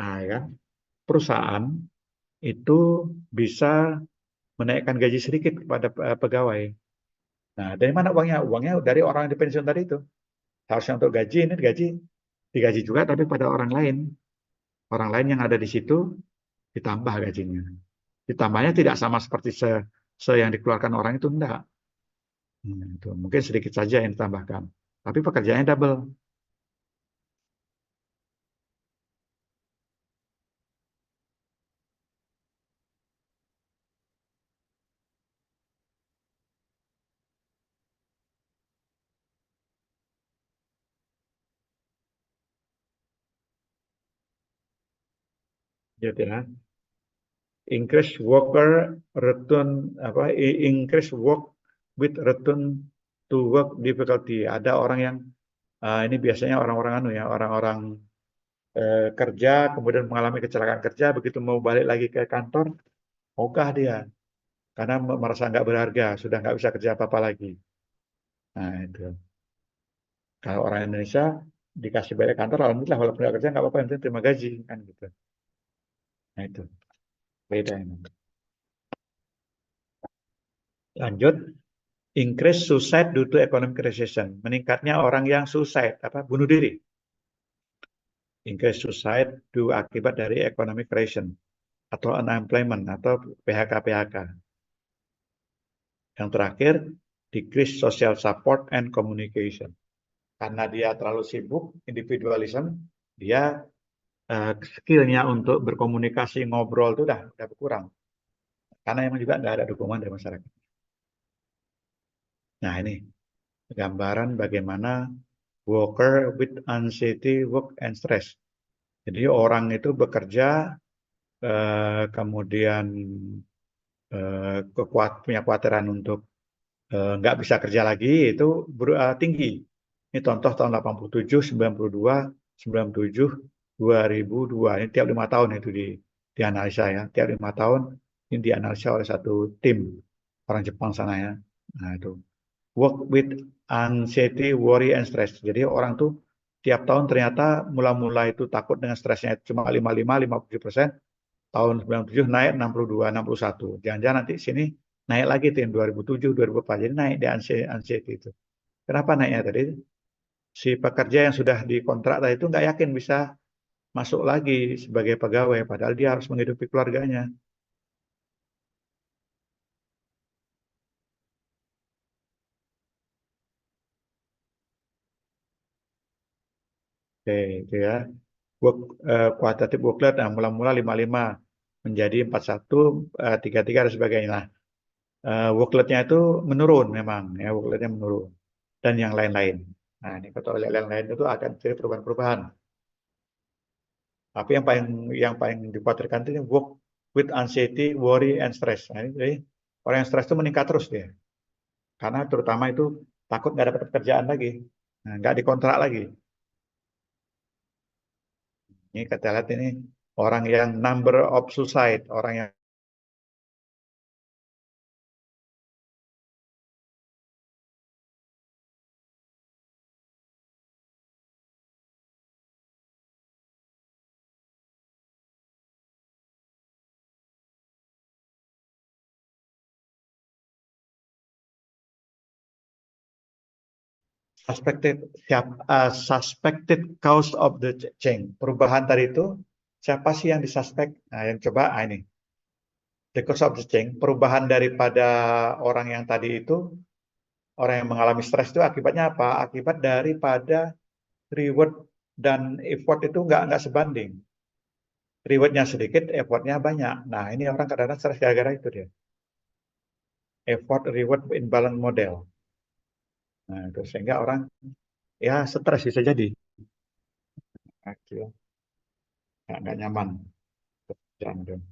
nah ya, perusahaan itu bisa menaikkan gaji sedikit kepada pegawai. Nah, dari mana uangnya? Uangnya dari orang yang dipensiun tadi itu. Harusnya untuk gaji, ini digaji juga, tapi pada orang lain. Orang lain yang ada di situ ditambah gajinya. Ditambahnya tidak sama seperti yang dikeluarkan orang itu, enggak. Itu. Mungkin sedikit saja yang ditambahkan. Tapi pekerjaannya double. Gitu ya. Increase worker return apa increase work with return to work difficulty. Ada orang yang ini biasanya orang-orang orang-orang kerja kemudian mengalami kecelakaan kerja, begitu mau balik lagi ke kantor ogah dia karena merasa nggak berharga, sudah nggak bisa kerja apa-apa lagi. Nah itu kalau orang Indonesia dikasih balik kantor, alhamdulillah walaupun nggak kerja nggak apa-apa, yang penting terima gaji kan gitu. Nah itu beda ini. Lanjut. Increase suicide due to economic recession. Meningkatnya orang yang suicide, bunuh diri. Increase suicide due akibat dari economic recession atau unemployment atau PHK-PHK. Yang terakhir, decrease social support and communication. Karena dia terlalu sibuk, individualism, dia skillnya untuk berkomunikasi, ngobrol itu udah berkurang. Karena emang juga nggak ada dukungan dari masyarakat. Nah ini gambaran bagaimana worker with anxiety, work and stress. Jadi orang itu bekerja, kemudian punya kekhawatiran untuk nggak bisa kerja lagi, itu tinggi. Ini contoh tahun 87, 92, 97, 2002. Ini tiap 5 tahun itu dianalisa ya. Tiap 5 tahun ini dianalisa oleh satu tim orang Jepang sana ya. Nah itu. Work with anxiety, worry, and stress. Jadi orang tuh tiap tahun ternyata mula-mula itu takut dengan stresnya cuma 55, 57%. Tahun 97 naik 62, 61. Jangan-jangan nanti sini naik lagi tuh yang 2007, 2004. Jadi naik di anxiety itu. Kenapa naiknya tadi? Si pekerja yang sudah dikontrak tadi itu nggak yakin bisa masuk lagi sebagai pegawai, padahal dia harus menghidupi keluarganya. Oke, itu ya. Kuantitatif workload, nah, mula-mula 55 menjadi 41, 33 dan sebagainya. Nah, workload-nya itu menurun memang, ya workload-nya menurun. Dan yang lain-lain. Nah, ini kalau yang lain-lain itu akan terjadi perubahan-perubahan. Tapi yang paling dikhawatirkan itu work with anxiety, worry, and stress. Nah, ini, jadi orang yang stres itu meningkat terus dia. Karena terutama itu takut nggak dapat pekerjaan lagi. Nah, nggak dikontrak lagi. Ini kita lihat ini orang yang number of suicide, orang yang suspected cause of the change. Perubahan tadi itu siapa sih yang disuspek? Nah, yang coba ini. The cause of the change, perubahan daripada orang yang tadi itu, orang yang mengalami stres itu akibatnya apa? Akibat daripada reward dan effort itu nggak sebanding. Rewardnya sedikit, effortnya banyak. Nah, ini orang kadang-kadang stres gara-gara itu dia. Effort reward imbalance model. Nah, itu sehingga orang ya stres bisa jadi. Akhirnya nggak nyaman. Jangan.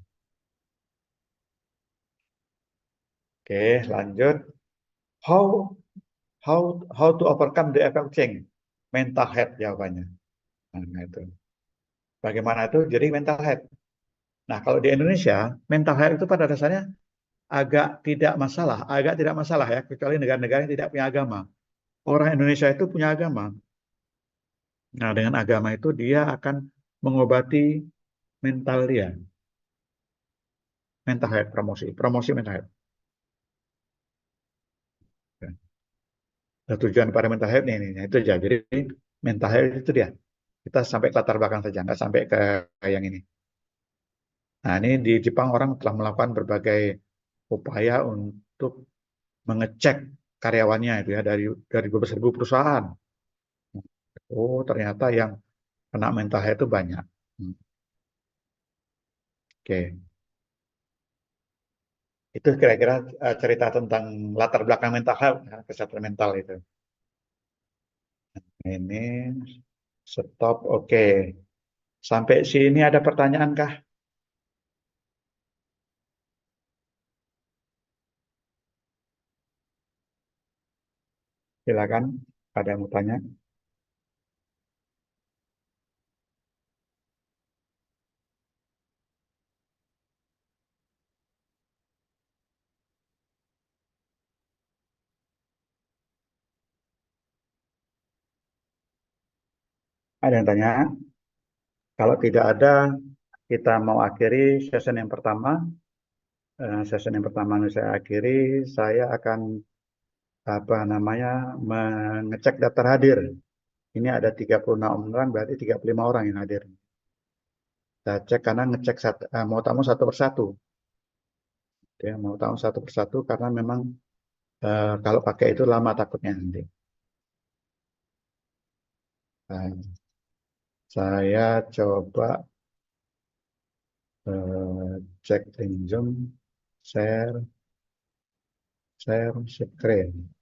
Oke, lanjut. How how to overcome the effect change? Mental health jawabannya. Nah, itu. Bagaimana itu? Jadi mental health. Nah, kalau di Indonesia, mental health itu pada dasarnya agak tidak masalah ya, kecuali negara-negara yang tidak punya agama. Orang Indonesia itu punya agama. Nah, dengan agama itu dia akan mengobati mental dia. Mental health, promosi mental health. Nah, tujuan pada mental health ini itu aja. Jadi mental health itu dia. Kita sampai ke latar belakang saja, nggak sampai ke yang ini. Nah, ini di Jepang orang telah melakukan berbagai upaya untuk mengecek karyawannya itu ya dari 12.000 perusahaan. Oh, ternyata yang kena mental health itu banyak. Oke. Itu kira-kira cerita tentang latar belakang mental health, ya, kesehatan mental itu. Ini stop, oke. Sampai sini ada pertanyaan kah? Silakan, ada yang mau tanya? Ada yang tanya? Kalau tidak ada, kita mau akhiri session yang pertama. Session yang pertama yang saya akhiri, saya akan mengecek daftar hadir. Ini ada 36 orang, berarti 35 orang yang hadir. Saya cek karena ngecek mau tamu satu persatu. Ya, mau tamu satu persatu karena memang kalau pakai itu lama takutnya nanti. Nah, saya coba cek link Zoom, share screen.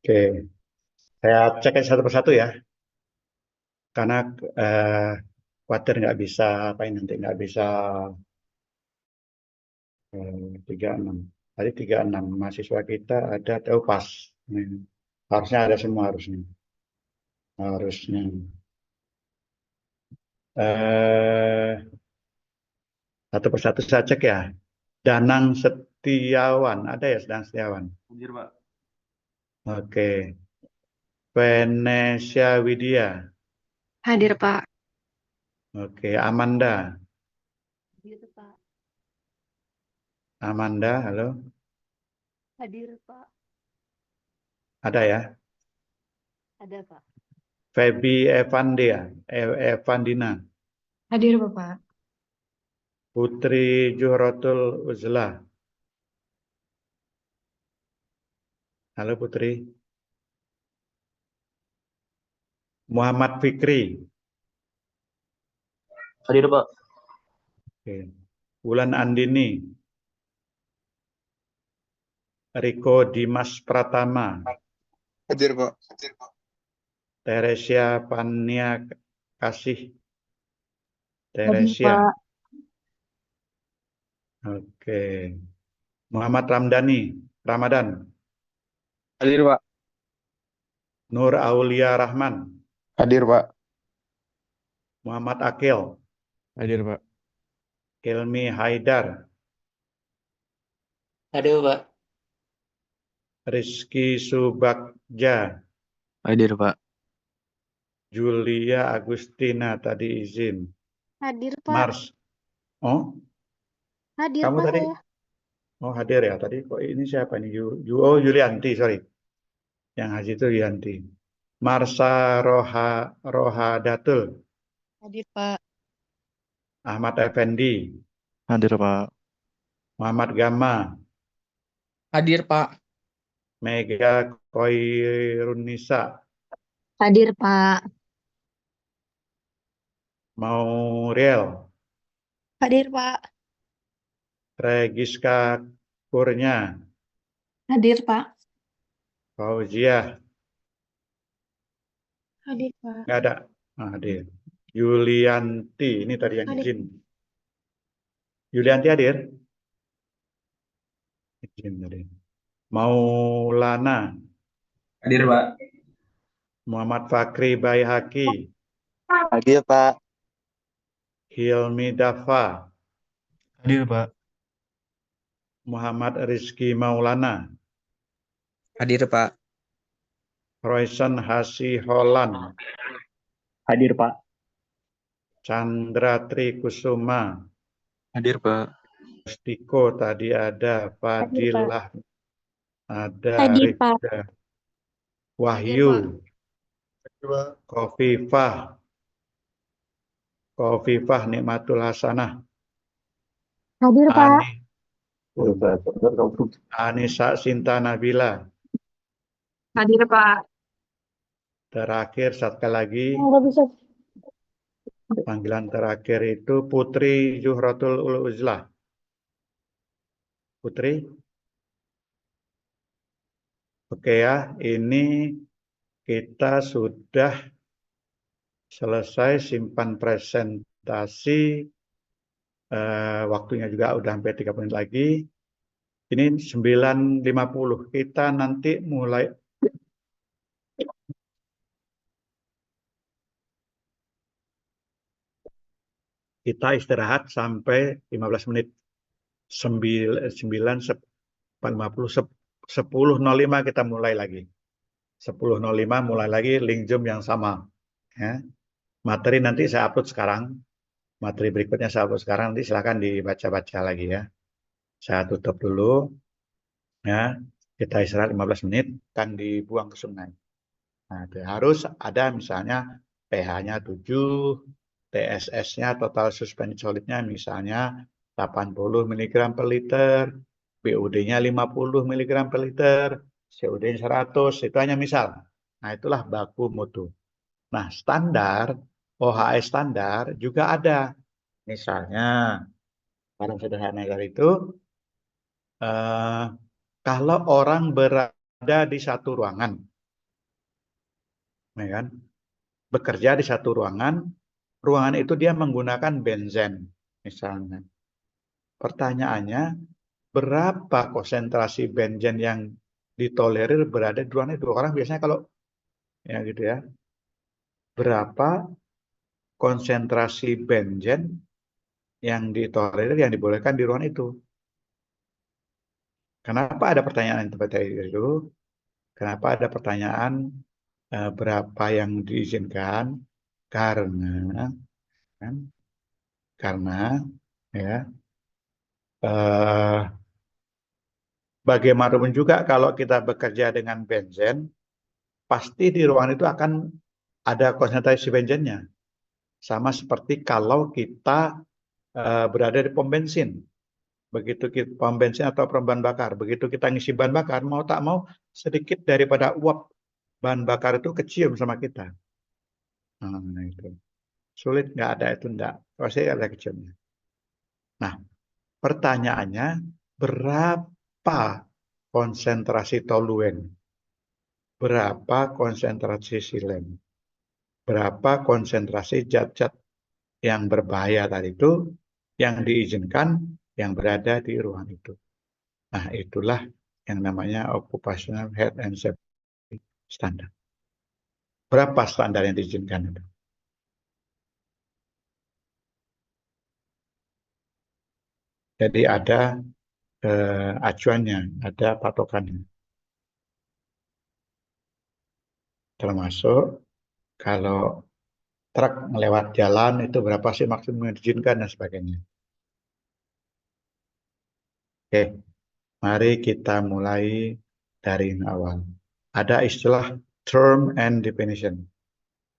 Oke, saya cek satu persatu ya, karena khawatir nggak bisa nanti nggak bisa 36. Tadi 36 mahasiswa kita ada tahu pas. Harusnya ada semua harusnya. Satu persatu saya cek ya. Danang Setiawan, ada ya Danang Setiawan? Hadir, Pak. Oke. Venesia Widya. Hadir, Pak. Oke, Amanda. Hadir, Pak. Amanda, halo. Hadir, Pak. Ada ya? Ada, Pak. Feby Evandina. Hadir, Bapak. Putri Juhrotul Uzla. Halo Putri. Muhammad Fikri. Hadir, Pak. Oke. Wulan Andini. Riko Dimas Pratama. Hadir, Pak. Teresia Pania Kasih. Hadir, Teresia. Pak. Oke. Muhammad Ramadan. Hadir, Pak. Nur Aulia Rahman. Hadir, Pak. Muhammad Akil. Hadir, Pak. Ilmi Haidar. Hadir, Pak. Rizky Subagja, Hadir, Pak. Julia Agustina tadi izin. Hadir, Pak. Mars, oh Hadir, kamu Pak, tadi, saya. oh hadir ya tadi. Kok ini siapa nih? Oh Yulianti, sorry. Yang haji itu Yulianti. Marsha Rohadatul, Hadir, Pak. Ahmad Effendi, Hadir, Pak. Muhammad Gama, Hadir, Pak. Mega Koirunisa, Hadir, Pak. Mauriel, Hadir, Pak. Regiska Kurnia, Hadir, Pak. Fauziah, Hadir, Pak. nggak ada. Ah, hadir. Yulianti, ini tadi yang Hadir. izin. Yulianti hadir? Izin tadi. Maulana, Hadir, Pak. Muhammad Fakri Baihaqi, Hadir, Pak. Hilmi Dafa, Hadir, Pak. Muhammad Rizky Maulana, Hadir, Pak. Royson Hasi Holland, Hadir, Pak. Chandra Trikusuma, Hadir, Pak. Stiko tadi ada, Fadilah, ada Hadir, Pak. Rifda, Wahyu, Kofifah Nikmatul Hasanah, Hadir, Pak. Anissa Sinta Nabila. Hadir, Pak. Terakhir sekali lagi, Nggak bisa. panggilan terakhir itu Putri Zuhratul Uzlah. Putri? Oke ya, ini kita sudah selesai simpan presentasi. Waktunya juga udah hampir 3 menit lagi. Ini 9.50. Kita nanti mulai kita istirahat sampai 15 menit. 10.05 kita mulai lagi. 10.05 mulai lagi link Zoom yang sama. Ya. Materi nanti saya upload sekarang. Materi berikutnya saya upload sekarang. Nanti silakan dibaca-baca lagi ya. Saya tutup dulu. Ya. Kita istirahat 15 menit dan dibuang ke sungai. Nah, harus ada misalnya pH-nya 7, TSS-nya total suspended solidnya misalnya 80 mg per liter, BUD-nya 50 mg per liter, COD-nya 100, itu hanya misal. Nah, itulah baku mutu. Nah, standar, OHS standar juga ada. Misalnya, barang sederhana dari itu, kalau orang berada di satu ruangan, ya kan? Bekerja di satu ruangan itu dia menggunakan benzen, misalnya. Pertanyaannya, berapa konsentrasi benzen yang ditolerir berada di ruangan itu? Orang biasanya kalau, ya gitu ya, berapa konsentrasi benzen yang ditolerir, yang dibolehkan di ruangan itu? Kenapa ada pertanyaan yang seperti itu? Kenapa ada pertanyaan berapa yang diizinkan? Karena ya bagaimanapun juga kalau kita bekerja dengan benzen, pasti di ruangan itu akan ada konsentrasi benzennya. Sama seperti kalau kita berada di pom bensin. Begitu kita pom bensin atau bahan bakar, begitu kita ngisi bahan bakar, mau tak mau sedikit daripada uap bahan bakar itu kecium sama kita. Nah, itu. Sulit nggak ada itu enggak. Pasti ada keciumnya. Nah, pertanyaannya berapa konsentrasi toluen? Berapa konsentrasi silen? Berapa konsentrasi zat-zat yang berbahaya tadi itu yang diizinkan yang berada di ruangan itu. Nah, itulah yang namanya occupational health and safety standard. Berapa standar yang diizinkan itu? Jadi ada acuannya, ada patokannya. Termasuk kalau truk melewat jalan itu berapa sih maksimum yang diizinkan dan sebagainya. Oke, mari kita mulai dari yang awal. Ada istilah term and definition.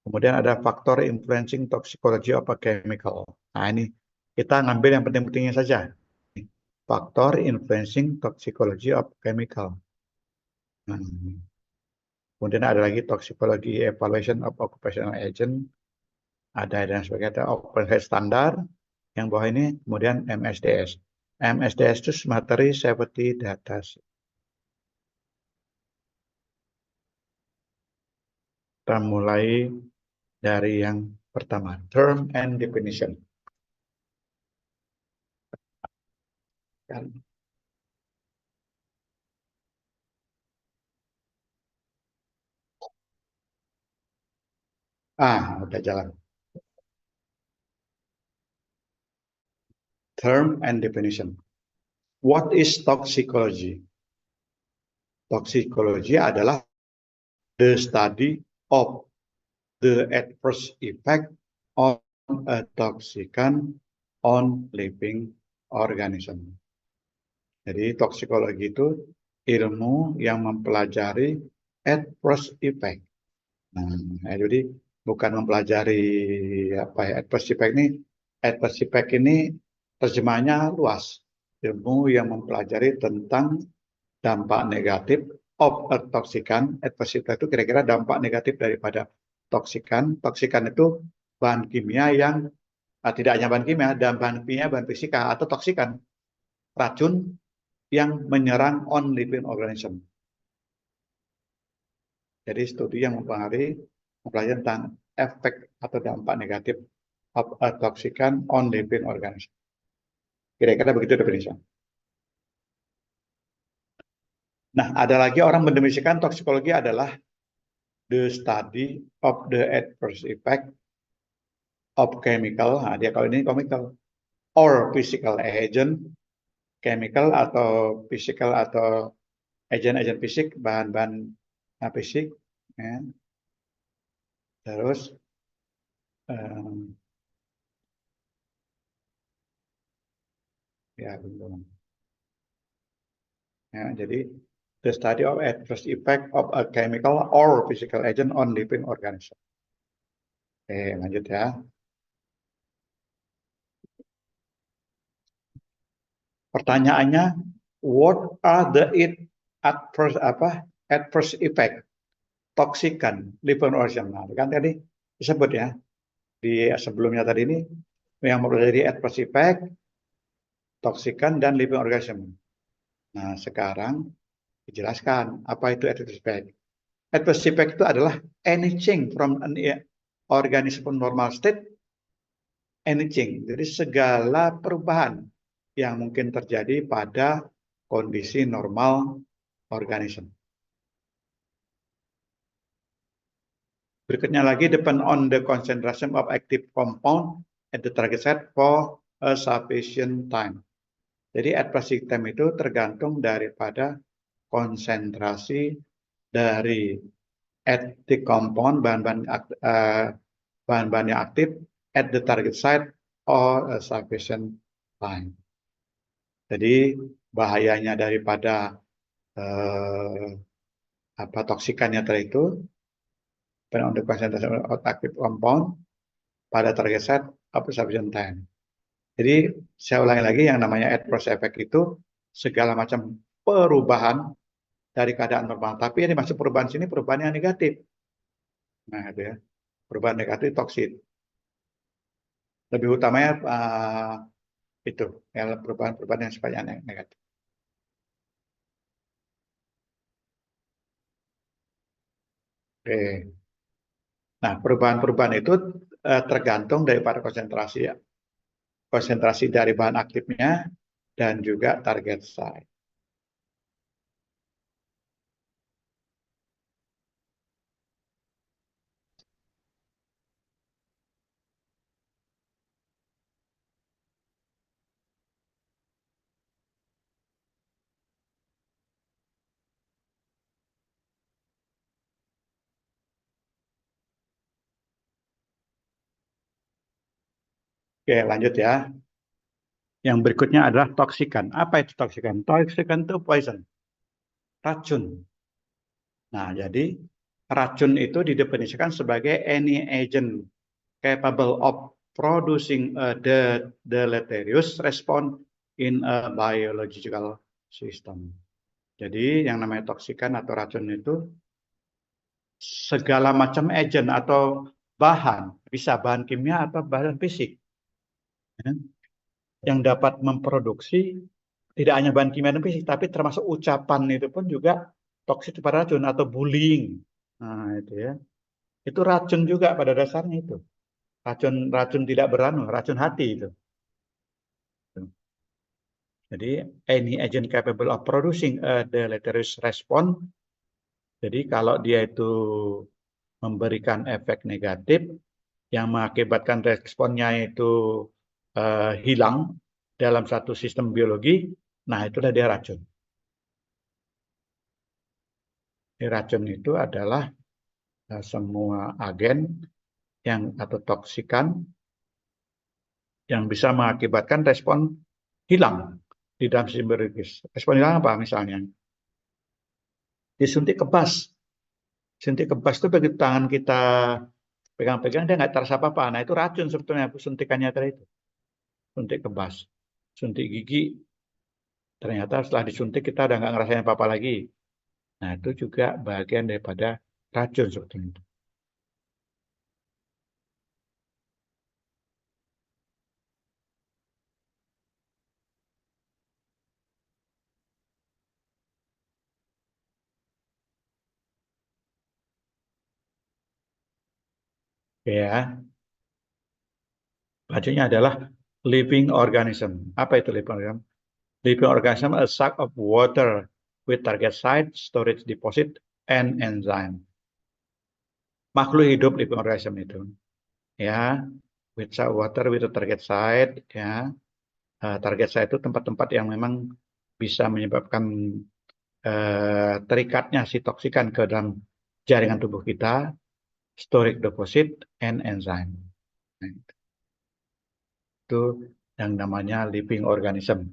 Kemudian ada faktor influencing toxicology of a chemical. Nah, ini kita ngambil yang penting-pentingnya saja. Faktor influencing toxicology of chemical. Nah, kemudian ada lagi toxicology evaluation of occupational agent. Ada dan sebagainya. Ada open head standar. Yang bawah ini kemudian MSDS. MSDS itu Material Safety Data. Kita mulai dari yang pertama, term and definition. Udah jalan. Term and definition. What is toxicology? Toxicology adalah the study of the adverse effect of a toxicant on living organism. Jadi toksikologi itu ilmu yang mempelajari adverse effect. Nah, jadi bukan mempelajari apa ya, adverse effect ini terjemahnya luas. Ilmu yang mempelajari tentang dampak negatif of a toxican. Adverse effect itu kira-kira dampak negatif daripada toksikan. Toksikan itu bahan kimia yang tidak hanya bahan kimia, dan bahan kimia, bahan fisika atau toksikan, racun yang menyerang on living organism. Jadi studi yang mempelajari tentang efek atau dampak negatif of a toxican on living organism. Kira-kira begitu definisi. Nah, ada lagi orang mendefinisikan toksikologi adalah the study of the adverse effect of chemical. Nah, dia kalau ini chemical or physical agent, chemical atau physical atau agent-agent fisik, bahan-bahan fisik, ya. Terus ya belum. Ya, jadi the study of adverse effect of a chemical or physical agent on living organism. Oke, lanjut ya. Pertanyaannya, what are the adverse effect toksikan living organism? Nah, kan tadi disebut ya di sebelumnya tadi ini yang mempelajari adverse effect, toksikan dan living organism. Nah, sekarang dijelaskan apa itu adverse effect. Adverse effect itu adalah any change from an organism normal state, any change. Jadi segala perubahan yang mungkin terjadi pada kondisi normal organisme. Berikutnya lagi, depend on the concentration of active compound at the target site for a sufficient time. Jadi adverse system itu tergantung daripada konsentrasi dari active compound, bahan-bahan yang aktif at the target site or a sufficient time. Jadi bahayanya daripada toksikannya tadi itu untuk konsentrasi active compound pada target set of sufficient time. Jadi saya ulangi lagi, yang namanya adverse effect itu segala macam perubahan dari keadaan normal. Tapi yang dimaksud perubahan sini perubahan yang negatif. Nah itu ya, perubahan negatif toksin. Lebih utamanya itu ya, perubahan-perubahan yang sifatnya negatif. Oke. Nah, perubahan-perubahan itu tergantung daripada konsentrasi dari bahan aktifnya dan juga target site. Oke, lanjut ya. Yang berikutnya adalah toksikan. Apa itu toksikan? Toksikan itu poison, racun. Nah, jadi racun itu didefinisikan sebagai any agent capable of producing a deleterious response in a biological system. Jadi yang namanya toksikan atau racun itu segala macam agent atau bahan, bisa bahan kimia atau bahan fisik, ya, yang dapat memproduksi tidak hanya bahan kimia dan fisik, tapi termasuk ucapan itu pun juga toksik pada racun atau bullying. Nah, itu ya. Itu racun juga pada dasarnya itu. Racun tidak beranu, racun hati itu. Jadi any agent capable of producing a deleterious response. Jadi kalau dia itu memberikan efek negatif yang mengakibatkan responnya itu hilang dalam satu sistem biologi, nah itulah dia racun. Racun itu adalah semua agen yang atau toksikan yang bisa mengakibatkan respon hilang di dalam sistem biologis. Respon hilang apa misalnya? Disuntik kebas. Suntik kebas itu begitu tangan kita pegang-pegang dia nggak terasa apa-apa. Nah itu racun sebetulnya suntikannya tadi itu. Suntik kebas. Suntik gigi. Ternyata setelah disuntik kita udah nggak ngerasain apa-apa lagi. Nah itu juga bagian daripada racun sebetulnya itu. Ya, selanjutnya adalah living organism. Apa itu living organism? Living organism a sac of water with target site, storage deposit, and enzyme. Makhluk hidup living organism itu, ya, with water with a target site, ya. Target site itu tempat-tempat yang memang bisa menyebabkan terikatnya si toksikan ke dalam jaringan tubuh kita, storage deposit, and enzyme. Nah, itu yang namanya living organism.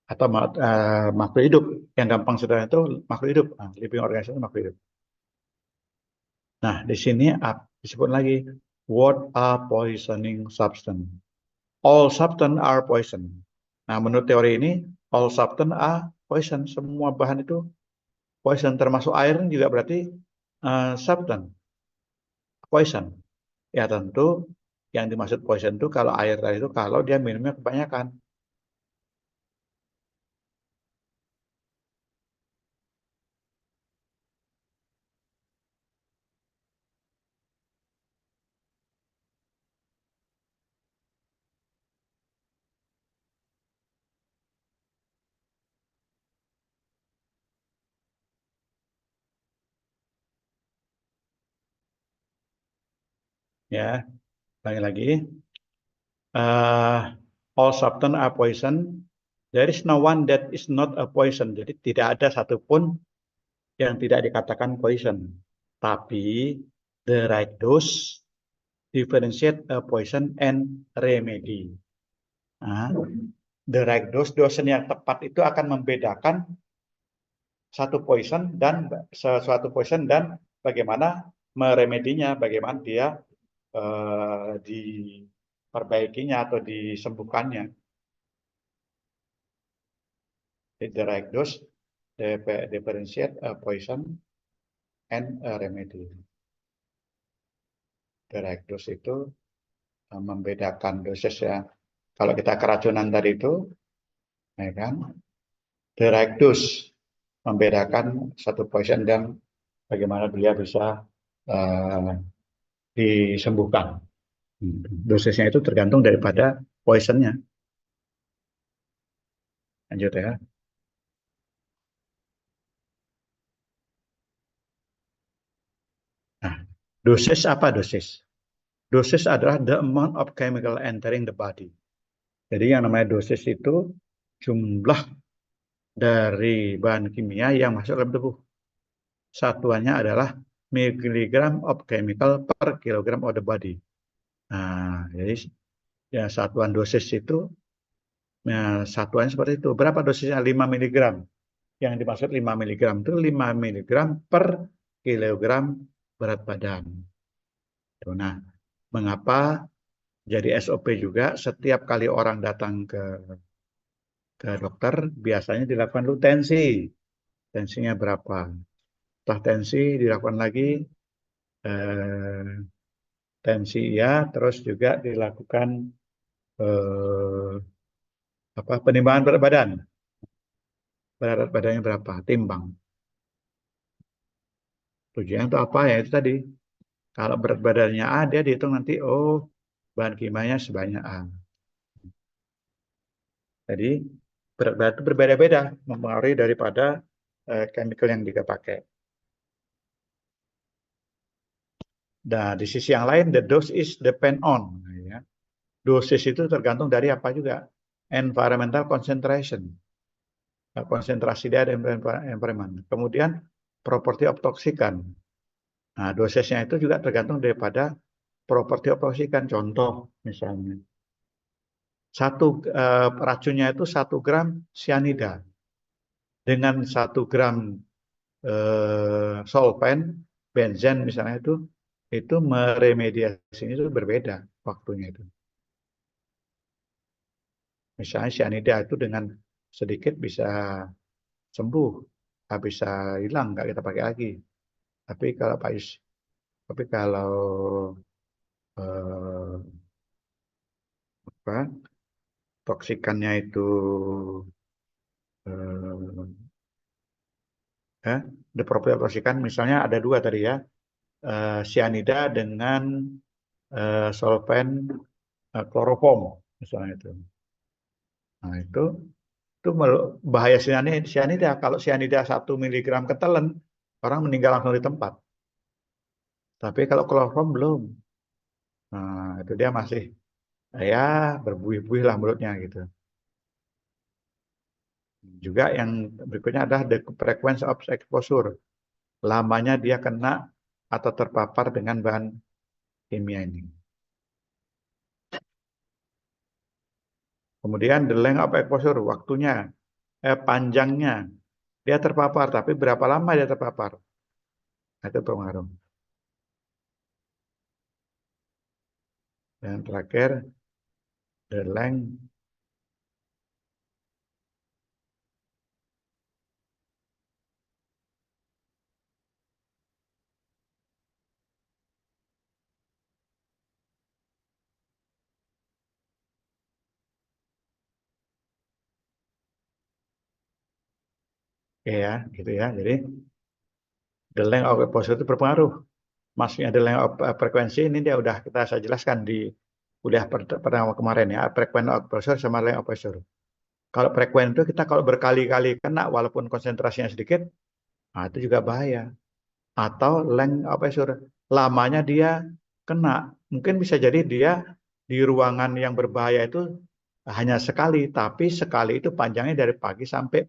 Atau makhluk hidup. Yang gampang sederhana itu makhluk hidup. Living organism itu makhluk hidup. Nah, di sini disebut lagi what are poisoning substance. All substance are poison. Nah, menurut teori ini all substance are poison. Semua bahan itu poison, termasuk air juga berarti substance poison. Ya tentu yang dimaksud poison itu kalau air tadi itu kalau dia minumnya kebanyakan. Ya, lagi-lagi. All substance are poison. There is no one that is not a poison. Jadi tidak ada satupun yang tidak dikatakan poison. Tapi the right dose differentiate a poison and remedy. Nah, the right dose, dosen yang tepat itu akan membedakan suatu poison dan bagaimana meremedinya, bagaimana dia diperbaikinya atau disembuhkannya. The right dose differentiate a poison and a remedy. The right dose itu membedakan dosis ya. Kalau kita keracunan tadi itu, ya kan? The right dose membedakan satu poison dan bagaimana dia bisa disembuhkan. Dosisnya itu tergantung daripada poisonnya. Lanjut ya. Nah, dosis apa dosis? Dosis adalah the amount of chemical entering the body. Jadi yang namanya dosis itu jumlah dari bahan kimia yang masuk ke tubuh. Satuannya adalah miligram of chemical per kilogram of the body. Nah, jadi ya satuan dosis itu, ya, satuannya seperti itu. Berapa dosisnya? 5 mg. Yang dimaksud 5 mg itu 5 mg per kilogram berat badan. Nah, mengapa jadi SOP juga setiap kali orang datang ke dokter biasanya dilakukan dulu tensi. Tensinya berapa? Setelah tensi dilakukan lagi tensi ya, terus juga dilakukan penimbangan berat badan. Berat badannya berapa? Timbang. Tujuannya itu apa ya? Itu tadi. Kalau berat badannya A, dia dihitung nanti, oh, bahan kimianya sebanyak A. Jadi, berat badan itu berbeda-beda, mempengaruhi daripada chemical yang dia pakai. Nah, di sisi yang lain, the dose is depend on. Ya. Dosis itu tergantung dari apa juga? Environmental concentration. Konsentrasi dia ada environment. Kemudian, property of toxican. Nah, dosisnya itu juga tergantung daripada property of toxican. Contoh, misalnya. Racunnya itu 1 gram cyanida. Dengan 1 gram solvent, benzen misalnya itu meremediasinya itu berbeda waktunya itu. Misalnya cyanida itu dengan sedikit bisa sembuh, bisa hilang, nggak kita pakai lagi. Tapi kalau toksikannya itu the property of toksikan misalnya ada 2 tadi ya, cyanida dengan solvent kloroform misalnya itu. Nah itu bahaya cyanida. Kalau cyanida 1 mg ketelan, orang meninggal langsung di tempat. Tapi kalau kloroform belum. Nah itu dia masih ya berbuih-buih lah mulutnya gitu. Juga yang berikutnya adalah the frequency of exposure. Lamanya dia kena atau terpapar dengan bahan kimia ini. Kemudian the length of exposure, waktunya, panjangnya. Dia terpapar, tapi berapa lama dia terpapar? Nah, itu pengaruh. Dan terakhir, the length ya, gitu ya. Jadi the length of exposure itu berpengaruh. Maksudnya the length of frekuensi ini dia udah saya jelaskan di kuliah pertama kemarin ya, frequency of exposure sama length of exposure. Kalau frekuensi itu kita kalau berkali-kali kena walaupun konsentrasinya sedikit, nah itu juga bahaya. Atau length of exposure, lamanya dia kena. Mungkin bisa jadi dia di ruangan yang berbahaya itu hanya sekali, tapi sekali itu panjangnya dari pagi sampai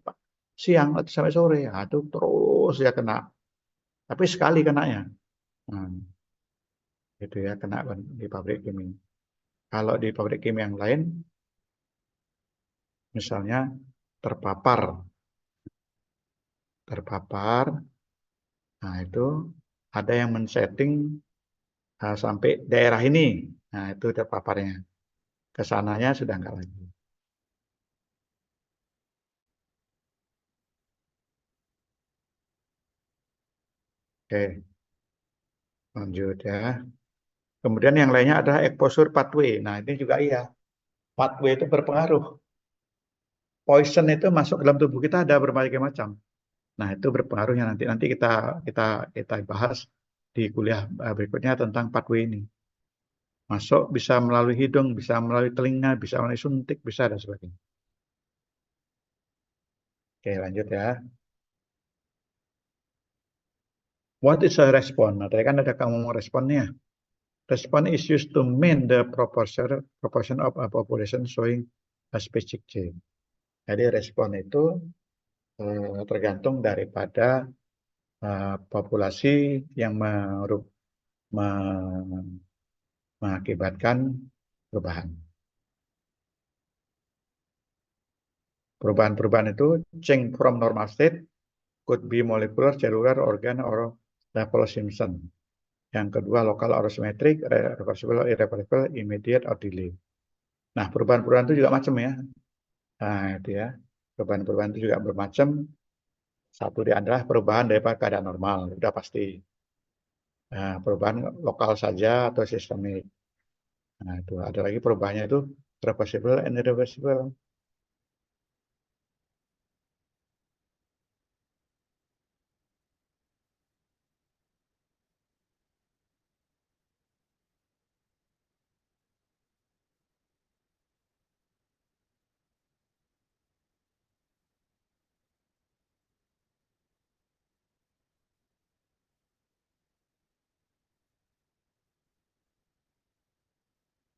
siang atau sampai sore. Nah, itu terus ya kena. Tapi sekali kenanya. Nah, itu ya kena di pabrik kimia. Kalau di pabrik kimia yang lain, misalnya terpapar, nah itu ada yang men-setting sampai daerah ini, nah itu terpaparnya. Kesananya sudah enggak lagi. Oke, lanjut ya. Kemudian yang lainnya adalah exposure pathway. Nah ini juga iya, pathway itu berpengaruh. Poison itu masuk ke dalam tubuh kita ada berbagai macam. Nah, itu berpengaruhnya nanti kita bahas di kuliah berikutnya tentang pathway ini. Masuk bisa melalui hidung, bisa melalui telinga, bisa melalui suntik, bisa dan sebagainya. Oke, lanjut ya. What is a response? Nah, tadi kan ada kamu ngomong responnya. Response is used to mean the proportion of a population showing a specific change. Jadi respon itu tergantung daripada populasi yang mengakibatkan perubahan. Perubahan-perubahan itu change from normal state could be molecular, cellular, organ, or level Simpson. Yang kedua, lokal or symmetric, reversible, irreversible, immediate, or delay. Nah, perubahan-perubahan itu juga macam ya. Nah, itu ya. Perubahan-perubahan itu juga bermacam. Satu di adalah perubahan daripada keadaan normal, sudah pasti. Nah, perubahan lokal saja atau sistemik. Nah, itu ada lagi perubahannya itu reversible and irreversible.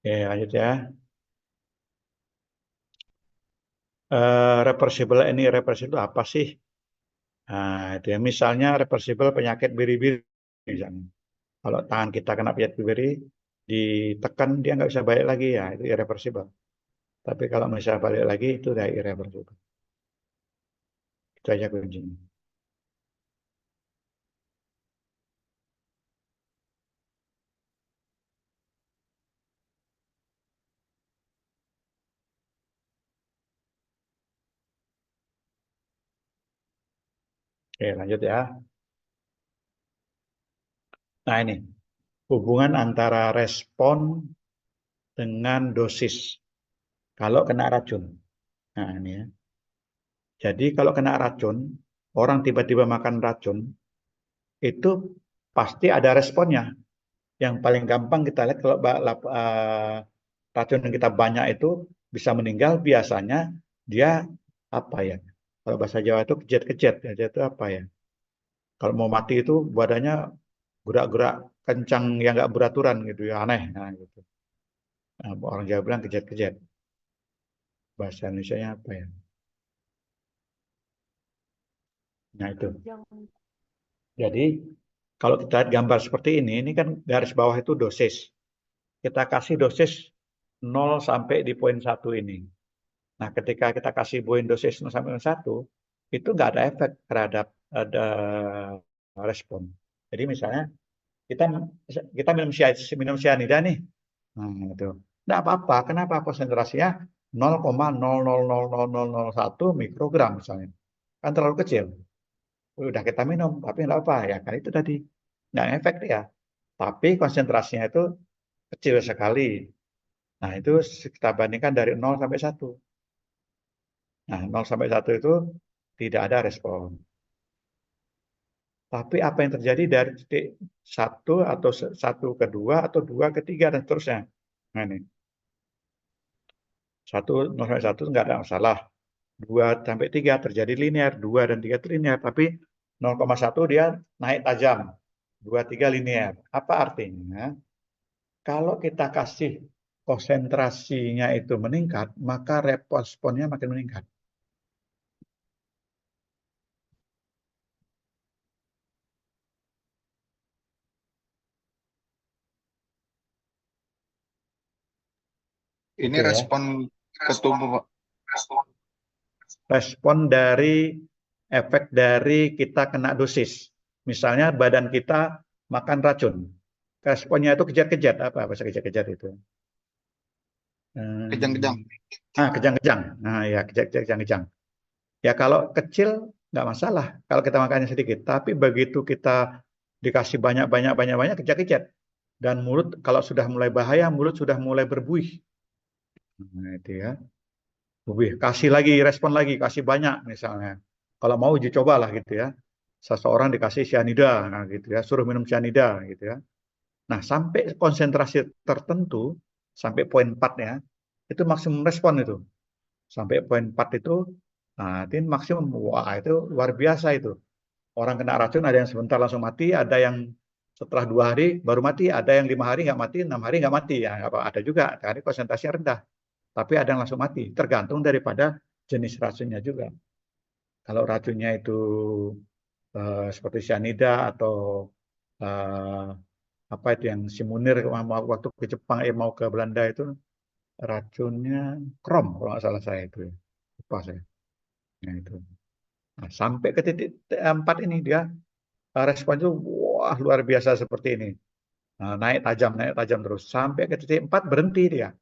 Oke, lanjut ya. Reversible and irreversible itu apa sih? Nah, itu ya. Misalnya reversible penyakit biri-biri. Misalnya. Kalau tangan kita kena penyakit biri, ditekan dia nggak bisa balik lagi ya, itu irreversible. Tapi kalau misalnya balik lagi itu udah irreversible. Itu aja kuncinya. Oke, lanjut ya. Nah, ini hubungan antara respon dengan dosis. Kalau kena racun. Nah, ini ya. Jadi kalau kena racun, orang tiba-tiba makan racun, itu pasti ada responnya. Yang paling gampang kita lihat kalau racun yang kita banyak itu bisa meninggal, biasanya dia apa ya? Kalau bahasa Jawa itu kejet-kejet, kejet itu apa ya? Kalau mau mati itu badannya gerak-gerak kencang yang nggak beraturan gitu ya, aneh. Nah, gitu. Nah, orang Jawa bilang kejet-kejet. Bahasa Indonesia-nya apa ya? Nah, itu. Jadi, kalau kita lihat gambar seperti ini kan garis bawah itu dosis. Kita kasih dosis 0 sampai di poin 1 ini. Nah, ketika kita kasih poin dosis 0 sampai 1, itu nggak ada efek terhadap ada respon. Jadi misalnya kita kita minum cyanida nih. Nah, itu. Nggak apa-apa. Kenapa? Konsentrasinya 0,000001 mikrogram misalnya. Kan terlalu kecil. Udah kita minum, tapi nggak apa ya. Kan itu tadi. Nggak efek ya. Tapi konsentrasinya itu kecil sekali. Nah, itu kita bandingkan dari 0 sampai 1. Nah, 0 sampai 1 itu tidak ada respon. Tapi apa yang terjadi dari titik 1 atau 1 ke 2 atau 2 ke 3 dan seterusnya. Nah, ini. 0 sampai 1 nggak ada masalah. 2 sampai 3 terjadi linear. 2 dan 3 itu linear. Tapi 0,1 dia naik tajam. 2, 3 linear. Apa artinya? Kalau kita kasih konsentrasinya itu meningkat, maka responnya makin meningkat. Ini Itu ya. respon ke tubuh, Pak. Respon dari efek dari kita kena dosis. Misalnya badan kita makan racun. Responnya itu kejat-kejat. Apa bahasa kejat-kejat itu? Kejang-kejang. Kejang-kejang. Nah, ya kejang-kejang. Ya kalau kecil nggak masalah kalau kita makannya sedikit. Tapi begitu kita dikasih banyak kejat-kejat. Dan mulut kalau sudah mulai bahaya, mulut sudah mulai berbuih. Nah, itu ya. Berbuih. Kasih lagi, respon lagi, kasih banyak misalnya. Kalau mau uji coba lah gitu ya. Seseorang dikasih cyanida, nah gitu ya, suruh minum cyanida gitu ya. Nah, sampai konsentrasi tertentu, sampai poin 4 ya, itu maksimum respon itu. Sampai poin 4 itu, nah itu maksimum, wah itu luar biasa itu. Orang kena racun ada yang sebentar langsung mati, ada yang setelah 2 hari baru mati, ada yang 5 hari nggak mati, 6 hari nggak mati. Ya, ada juga, karena konsentrasinya rendah. Tapi ada yang langsung mati, tergantung daripada jenis racunnya juga. Kalau racunnya itu seperti cyanida atau apa itu yang si Munir waktu ke Jepang mau ke Belanda itu racunnya krom kalau nggak salah saya itu ya. Lupa saya. Nah, itu. Nah, sampai ke titik 4 ini dia respon itu wah luar biasa seperti ini. Nah, naik tajam terus sampai ke titik 4 berhenti dia.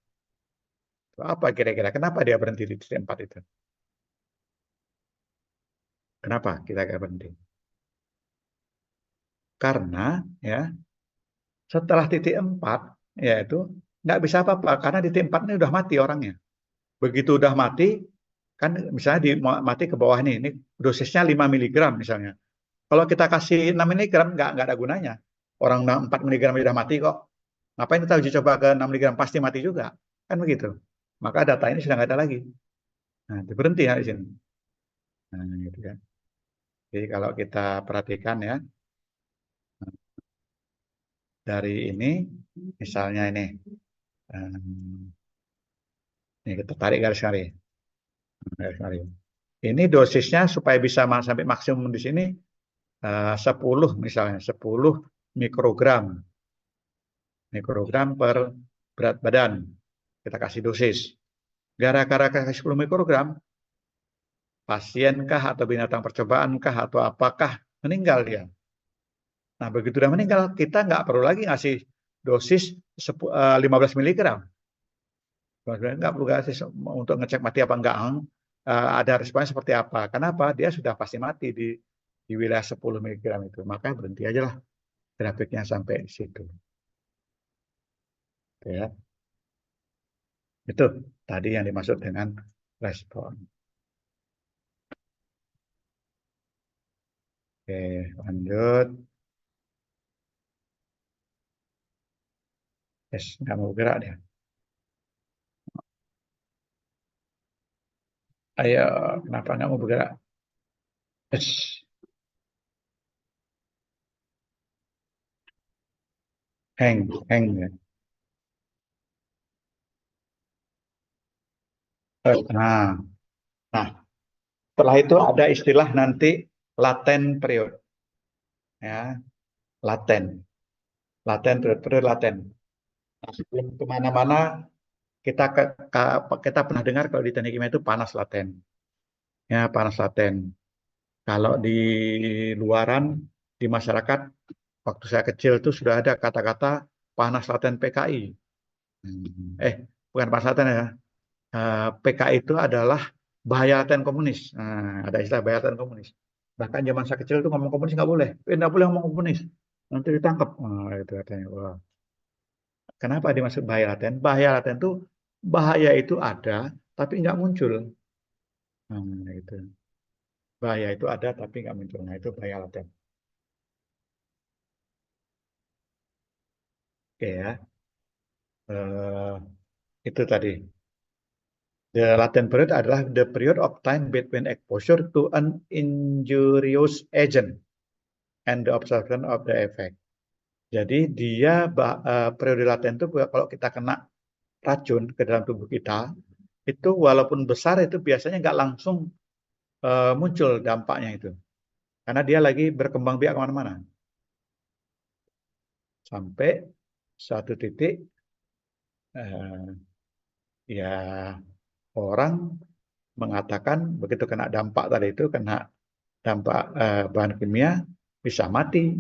Apa kira-kira? Kenapa dia berhenti di titik 4 itu? Kenapa kita berhenti? Karena ya setelah titik 4 yaitu nggak bisa apa-apa karena di titik 4 ini udah mati orangnya. Begitu udah mati kan misalnya mati ke bawah ini dosisnya 5 miligram misalnya. Kalau kita kasih 6 miligram nggak ada gunanya. Orang 4 miligram udah mati kok. Ngapain kita uji coba ke 6 miligram pasti mati juga. Kan begitu. Maka data ini sudah nggak ada lagi. Nah, berhenti ya di sini. Nah, gitu kan. Jadi kalau kita perhatikan ya dari ini misalnya ini ini kita tarik garis garis. Ini dosisnya supaya bisa sampai maksimum di sini 10 misalnya 10 mikrogram per berat badan kita kasih dosis. Gara-gara kasih 10 mikrogram pasienkah atau binatang percobaankah atau apakah meninggal dia. Nah begitu udah meninggal kita nggak perlu lagi ngasih dosis 15 miligram. Nggak perlu kasih untuk ngecek mati apa enggak. Ada responnya seperti apa. Kenapa? Dia sudah pasti mati di wilayah 10 miligram itu. Maka berhenti aja lah grafiknya sampai di situ. Oke, ya. Itu tadi yang dimaksud dengan respon. Oke, lanjut. Yes, nggak mau gerak dia. Ayo, kenapa nggak mau bergerak? Yes. Hang ya. Nah, nah, setelah itu ada istilah nanti laten period. Ya, laten. Period laten. Nah, sebelum kemana-mana, kita pernah dengar kalau di teknik kimia itu panas laten. Ya, panas laten. Kalau di luaran, di masyarakat, waktu saya kecil itu sudah ada kata-kata panas laten PKI. Bukan panas laten ya. PKI itu adalah bahaya laten komunis. Nah, ada istilah bahaya laten komunis. Bahkan zaman saya kecil itu ngomong komunis nggak boleh. Nggak boleh ngomong komunis. Nanti ditangkap. Itu katanya. Wah. Kenapa dimaksud bahaya laten? Bahaya laten itu bahaya itu ada, tapi nggak muncul. Nah, itu. Bahaya itu ada, tapi nggak muncul. Nah, itu bahaya laten. Oke ya. Itu tadi. The latent period adalah the period of time between exposure to an injurious agent and the observation of the effect. Jadi dia periode laten itu kalau kita kena racun ke dalam tubuh kita, itu walaupun besar itu biasanya nggak langsung muncul dampaknya itu. Karena dia lagi berkembang biak kemana-mana. Sampai suatu titik ya orang mengatakan begitu kena dampak tadi itu, kena dampak bahan kimia bisa mati.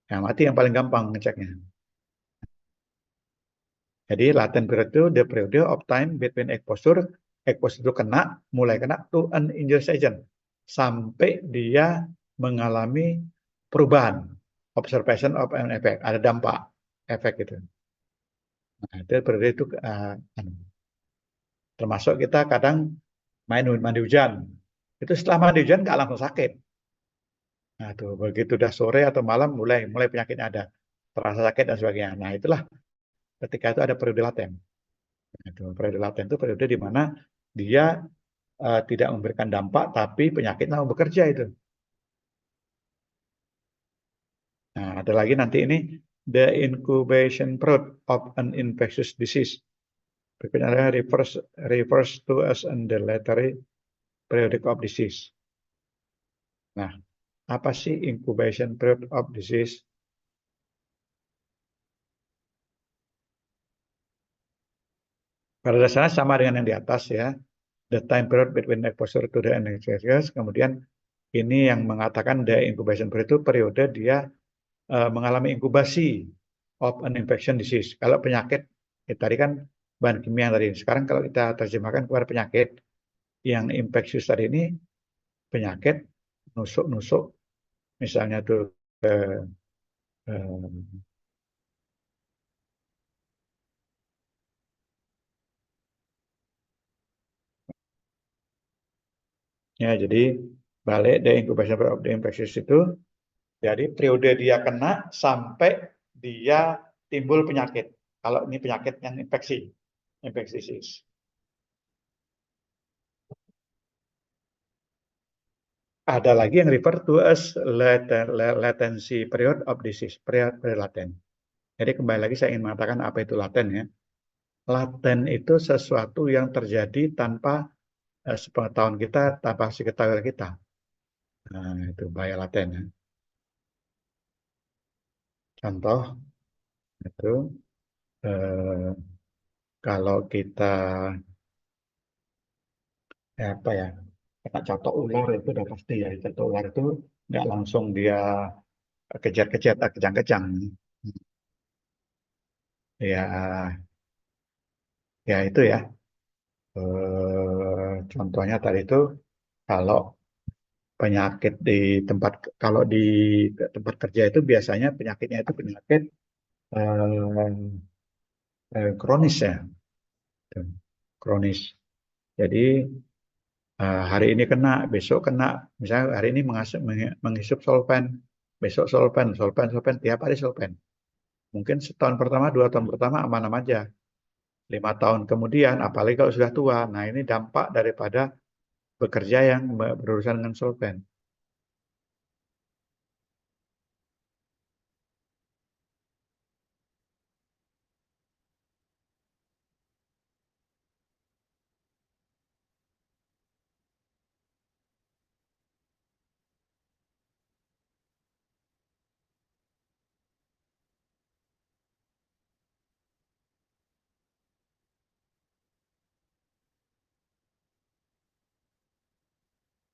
Yang mati yang paling gampang ngeceknya. Jadi latent period itu the period of time between exposure itu mulai kena to an injurious agent sampai dia mengalami perubahan observation of an effect, ada dampak efek itu. Nah, itu periode itu termasuk kita kadang mandi hujan. Itu setelah mandi hujan nggak langsung sakit. Nah, tuh begitu udah sore atau malam mulai penyakitnya ada, terasa sakit dan sebagainya. Nah, itulah ketika itu ada periode laten. Nah, itu periode laten itu periode di mana dia tidak memberikan dampak, tapi penyakitnya mau bekerja itu. Nah, ada lagi nanti ini the incubation period of an infectious disease. Berikutnya refers to as undulatory period of disease. Nah, apa sih incubation period of disease? Pada dasarnya sama dengan yang di atas ya. The time period between exposure to the infectious. Kemudian ini yang mengatakan the incubation period itu periode dia mengalami inkubasi of an infection disease. Kalau penyakit, tadi kan bahan kimia tadi. Sekarang kalau kita terjemahkan kepada penyakit, yang infeksius tadi ini penyakit nusuk-nusuk, misalnya tuh ya, jadi balik the incubation period of the infectious itu, jadi periode dia kena sampai dia timbul penyakit. Kalau ini penyakit yang infeksius. Ada lagi yang refer to as latency period of disease, period laten. Jadi kembali lagi saya ingin mengatakan apa itu laten ya. Laten itu sesuatu yang terjadi tanpa sepengetahuan kita, tanpa seketahuan kita. Nah, itu bahaya laten ya. Contoh itu kalau kita apa ya, kena catok ular itu udah pasti ya, catok ular itu nggak langsung dia kejar-kejar, kejang-kejang. Ya, ya itu ya. Contohnya tadi itu kalau penyakit di tempat, kalau di tempat kerja itu biasanya penyakitnya itu penyakit kronis ya, kronis. Jadi hari ini kena, besok kena, misalnya hari ini menghisap solpen, besok solpen, tiap hari solpen. Mungkin setahun pertama, 2 tahun pertama aman-aman aja. 5 tahun kemudian, apalagi kalau sudah tua, nah ini dampak daripada bekerja yang berurusan dengan solpen.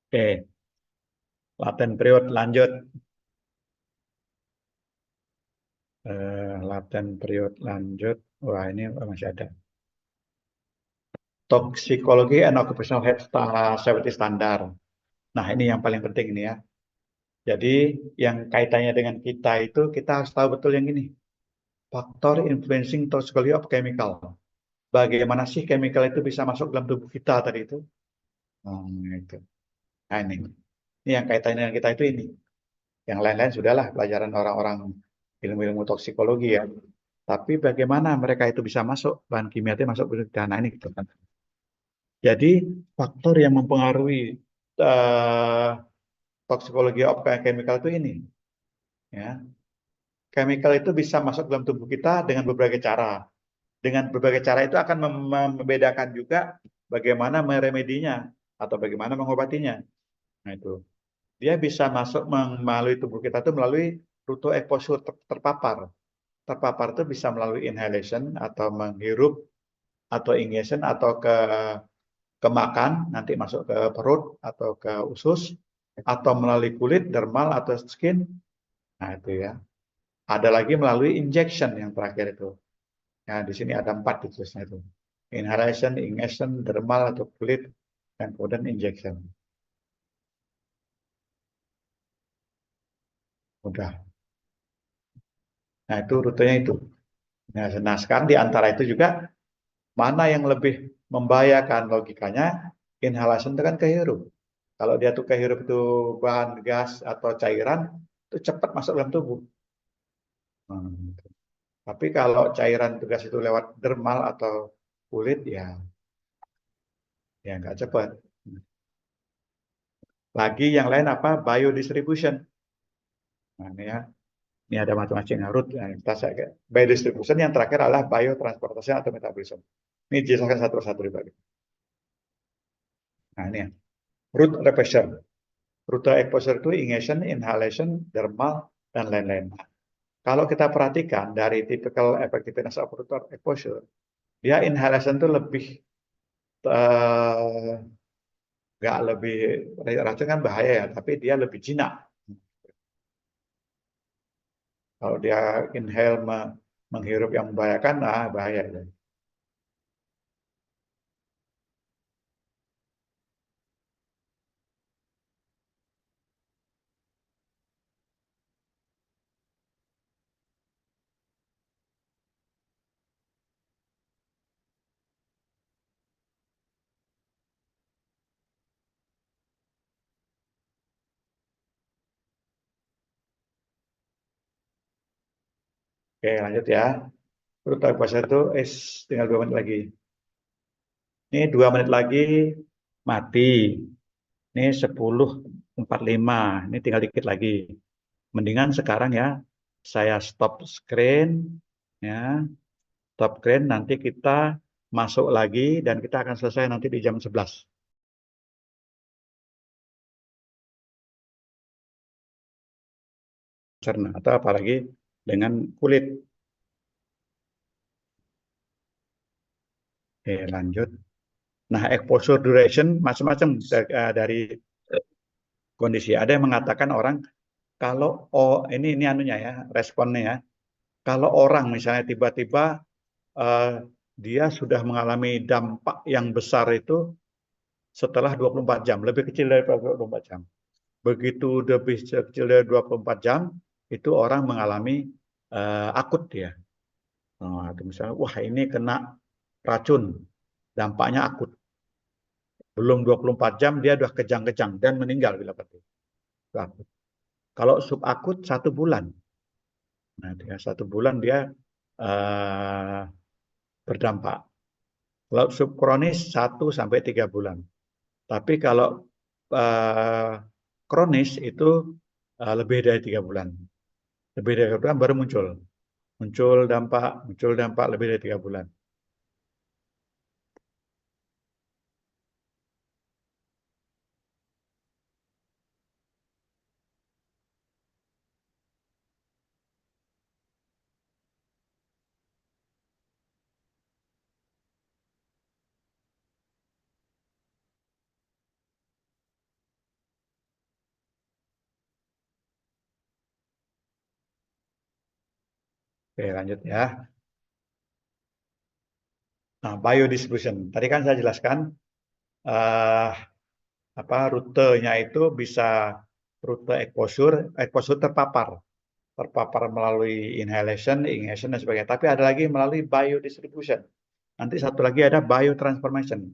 Oke, laten period lanjut. Laten period lanjut. Wah, ini masih ada. Toksikologi and occupational health safety standar. Nah, ini yang paling penting ini ya. Jadi, yang kaitannya dengan kita itu, kita harus tahu betul yang ini. Faktor influencing toxicology of chemical. Bagaimana sih chemical itu bisa masuk dalam tubuh kita tadi itu? Itu. Nah, ini yang kaitannya dengan kita itu ini. Yang lain-lain sudahlah pelajaran orang-orang ilmu-ilmu toksikologi ya. Tapi bagaimana mereka itu bisa masuk, bahan kimia itu masuk ke kita. Nah, ini gitu kan. Jadi faktor yang mempengaruhi toksikologi of chemical itu ini. Ya. Chemical itu bisa masuk dalam tubuh kita dengan berbagai cara. Dengan berbagai cara itu akan membedakan juga bagaimana meremedinya atau bagaimana mengobatinya. Nah, itu. Dia bisa masuk melalui tubuh kita itu melalui rute exposure terpapar. Terpapar itu bisa melalui inhalation atau menghirup atau ingestion atau ke makan, nanti masuk ke perut atau ke usus, atau melalui kulit, dermal atau skin. Nah, itu ya. Ada lagi melalui injection yang terakhir itu. Nah, di sini ada 4 ditulisnya itu. Inhalation, ingestion, dermal atau kulit, dan kemudian injection. Udah. Nah, itu rutenya itu. Nah, sekarang di antara itu juga, mana yang lebih membahayakan logikanya, inhalation itu kan kehirup. Kalau dia tuh kehirup itu bahan gas atau cairan, itu cepat masuk dalam tubuh. Tapi kalau cairan gas itu lewat dermal atau kulit, ya nggak cepat. Lagi yang lain apa? Biodistribution. Nah, ini ya. Ini ada macam-macam root. Biodistribution yang terakhir adalah biotransportation atau metabolism. Ini dijelaskan satu persatu dibagi. Nah, ini ya. Root exposure. Rute exposure itu ingestion, inhalation, dermal, dan lain-lain. Kalau kita perhatikan dari typical effectiveness of root exposure, Dia inhalation tuh lebih eh, nggak lebih racun kan bahaya ya, tapi dia lebih jinak. Kalau dia inhale menghirup yang membahayakan, bahaya. Oke, lanjut ya. Rute puasa itu tinggal 2 menit lagi. Ini 2 menit lagi mati. Ini 10:45. Ini tinggal dikit lagi. Mendingan sekarang ya, saya stop screen, ya, stop screen. Nanti kita masuk lagi dan kita akan selesai nanti di jam 11. Cerna atau apalagi dengan kulit. Oke, lanjut. Nah, exposure duration macam-macam dari kondisi. Ada yang mengatakan orang kalau ini anunya ya, responnya ya. Kalau orang misalnya tiba-tiba eh, dia sudah mengalami dampak yang besar itu setelah 24 jam, lebih kecil dari 24 jam. Begitu lebih kecil dari 24 jam, itu orang mengalami akut ya. Nah, itu misalnya, wah ini kena racun, dampaknya akut. Belum 24 jam dia sudah kejang-kejang dan meninggal bila perlu. Akut. Kalau subakut 1 bulan. Nah, 1 bulan dia uh, berdampak. Kalau subkronis 1 sampai 3 bulan. Tapi kalau uh, kronis itu lebih dari 3 bulan. Lebih dari 3 bulan baru muncul. Muncul dampak lebih dari 3 bulan. Oke, lanjut ya. Nah, biodistribution. Tadi kan saya jelaskan uh, rutenya itu bisa rute exposure terpapar melalui inhalation dan sebagainya. Tapi ada lagi melalui biodistribution. Nanti satu lagi ada biotransformation.